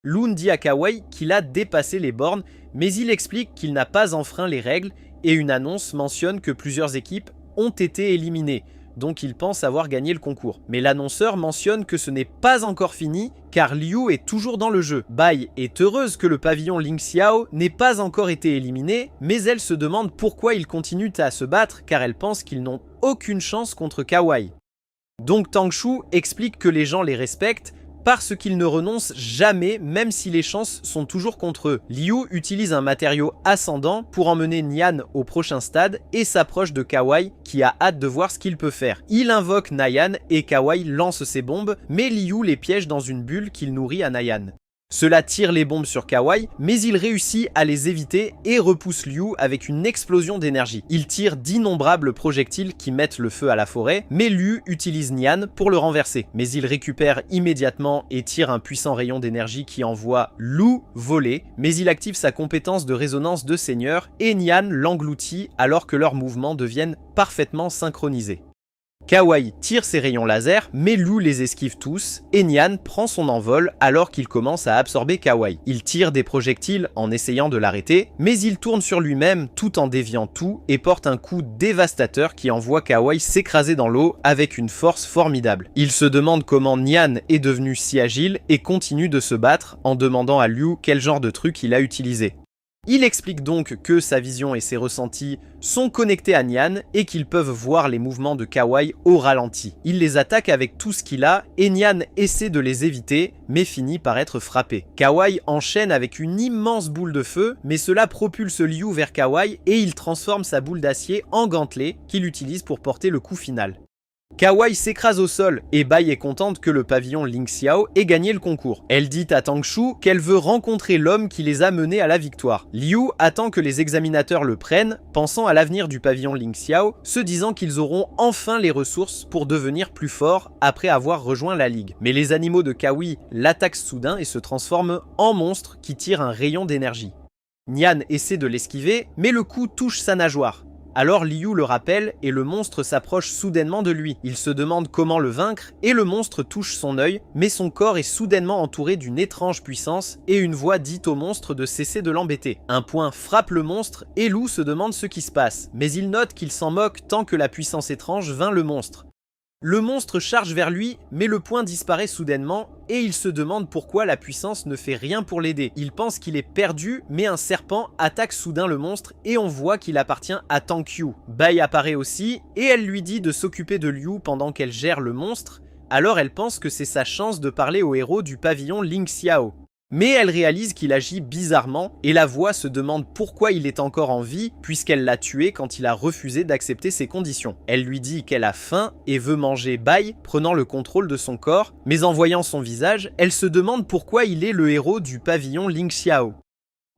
Loon dit à Kawai qu'il a dépassé les bornes, mais il explique qu'il n'a pas enfreint les règles, et une annonce mentionne que plusieurs équipes ont été éliminées, donc il pense avoir gagné le concours. Mais l'annonceur mentionne que ce n'est pas encore fini, car Liu est toujours dans le jeu. Bai est heureuse que le pavillon Lingxiao n'ait pas encore été éliminé, mais elle se demande pourquoi ils continuent à se battre, car elle pense qu'ils n'ont aucune chance contre Kawai. Donc Tang Shu explique que les gens les respectent, parce qu'ils ne renoncent jamais, même si les chances sont toujours contre eux. Liu utilise un matériau ascendant pour emmener Nian au prochain stade et s'approche de Kawai qui a hâte de voir ce qu'il peut faire. Il invoque Nayan et Kawai lance ses bombes, mais Liu les piège dans une bulle qu'il nourrit à Nayan. Cela tire les bombes sur Kawai, mais il réussit à les éviter et repousse Liu avec une explosion d'énergie. Il tire d'innombrables projectiles qui mettent le feu à la forêt, mais Liu utilise Nian pour le renverser. Mais il récupère immédiatement et tire un puissant rayon d'énergie qui envoie Lu voler, mais il active sa compétence de résonance de seigneur et Nian l'engloutit alors que leurs mouvements deviennent parfaitement synchronisés. Kawai tire ses rayons laser, mais Lu les esquive tous, et Nian prend son envol alors qu'il commence à absorber Kawai. Il tire des projectiles en essayant de l'arrêter, mais il tourne sur lui-même tout en déviant tout et porte un coup dévastateur qui envoie Kawai s'écraser dans l'eau avec une force formidable. Il se demande comment Nian est devenu si agile et continue de se battre en demandant à Liu quel genre de truc il a utilisé. Il explique donc que sa vision et ses ressentis sont connectés à Nyan et qu'ils peuvent voir les mouvements de Kawhi au ralenti. Il les attaque avec tout ce qu'il a et Nyan essaie de les éviter mais finit par être frappé. Kawhi enchaîne avec une immense boule de feu mais cela propulse Liu vers Kawhi et il transforme sa boule d'acier en gantelet qu'il utilise pour porter le coup final. Kawhi s'écrase au sol et Bai est contente que le pavillon Ling Xiao ait gagné le concours. Elle dit à Tang Shu qu'elle veut rencontrer l'homme qui les a menés à la victoire. Liu attend que les examinateurs le prennent, pensant à l'avenir du pavillon Ling Xiao, se disant qu'ils auront enfin les ressources pour devenir plus forts après avoir rejoint la Ligue. Mais les animaux de Kawhi l'attaquent soudain et se transforment en monstres qui tirent un rayon d'énergie. Nyan essaie de l'esquiver, mais le coup touche sa nageoire. Alors Liu le rappelle et le monstre s'approche soudainement de lui. Il se demande comment le vaincre et le monstre touche son œil, mais son corps est soudainement entouré d'une étrange puissance et une voix dit au monstre de cesser de l'embêter. Un point frappe le monstre et Liu se demande ce qui se passe, mais il note qu'il s'en moque tant que la puissance étrange vainc le monstre. Le monstre charge vers lui, mais le point disparaît soudainement et il se demande pourquoi la puissance ne fait rien pour l'aider. Il pense qu'il est perdu, mais un serpent attaque soudain le monstre et on voit qu'il appartient à Tang Qiu. Bai apparaît aussi et elle lui dit de s'occuper de Liu pendant qu'elle gère le monstre, alors elle pense que c'est sa chance de parler au héros du pavillon Ling Xiao. Mais elle réalise qu'il agit bizarrement et la voix se demande pourquoi il est encore en vie puisqu'elle l'a tué quand il a refusé d'accepter ses conditions. Elle lui dit qu'elle a faim et veut manger Bai, prenant le contrôle de son corps, mais en voyant son visage, elle se demande pourquoi il est le héros du pavillon Ling Xiao.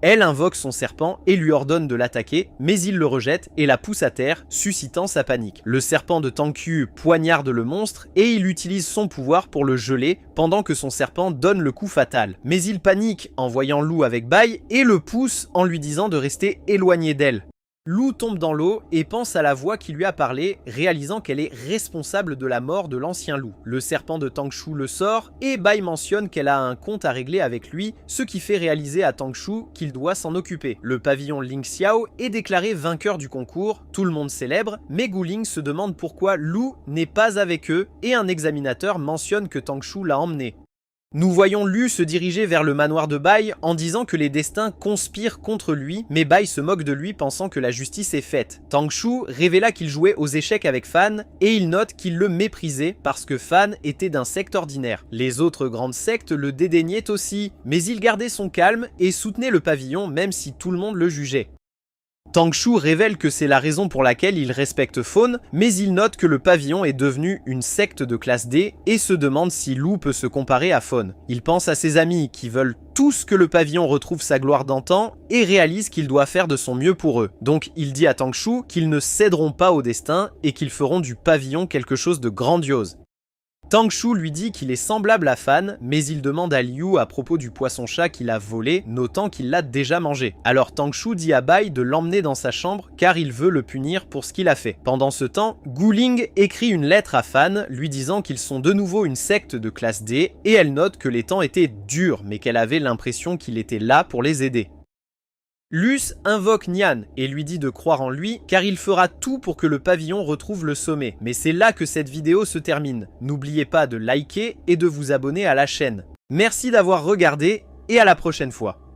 Elle invoque son serpent et lui ordonne de l'attaquer, mais il le rejette et la pousse à terre, suscitant sa panique. Le serpent de Tang Qiu poignarde le monstre et il utilise son pouvoir pour le geler pendant que son serpent donne le coup fatal. Mais il panique en voyant Liu avec Bai et le pousse en lui disant de rester éloigné d'elle. Liu tombe dans l'eau et pense à la voix qui lui a parlé, réalisant qu'elle est responsable de la mort de l'ancien loup. Le serpent de Tang Shu le sort et Bai mentionne qu'elle a un compte à régler avec lui, ce qui fait réaliser à Tang Shu qu'il doit s'en occuper. Le pavillon Ling Xiao est déclaré vainqueur du concours, tout le monde célèbre, mais Gu Ling se demande pourquoi Liu n'est pas avec eux et un examinateur mentionne que Tang Shu l'a emmené. Nous voyons Liu se diriger vers le manoir de Bai en disant que les destins conspirent contre lui, mais Bai se moque de lui pensant que la justice est faite. Tang Shu révéla qu'il jouait aux échecs avec Fan et il note qu'il le méprisait parce que Fan était d'un secte ordinaire. Les autres grandes sectes le dédaignaient aussi, mais il gardait son calme et soutenait le pavillon même si tout le monde le jugeait. Tang Shu révèle que c'est la raison pour laquelle il respecte Faune, mais il note que le pavillon est devenu une secte de classe D et se demande si Liu peut se comparer à Faune. Il pense à ses amis qui veulent tous que le pavillon retrouve sa gloire d'antan et réalise qu'il doit faire de son mieux pour eux. Donc il dit à Tang Shu qu'ils ne céderont pas au destin et qu'ils feront du pavillon quelque chose de grandiose. Tang Shu lui dit qu'il est semblable à Fan, mais il demande à Liu à propos du poisson-chat qu'il a volé, notant qu'il l'a déjà mangé. Alors Tang Shu dit à Bai de l'emmener dans sa chambre car il veut le punir pour ce qu'il a fait. Pendant ce temps, Gu Ling écrit une lettre à Fan lui disant qu'ils sont de nouveau une secte de classe D et elle note que les temps étaient durs mais qu'elle avait l'impression qu'il était là pour les aider. Luce invoque Nyan et lui dit de croire en lui car il fera tout pour que le pavillon retrouve le sommet. Mais c'est là que cette vidéo se termine. N'oubliez pas de liker et de vous abonner à la chaîne. Merci d'avoir regardé et à la prochaine fois.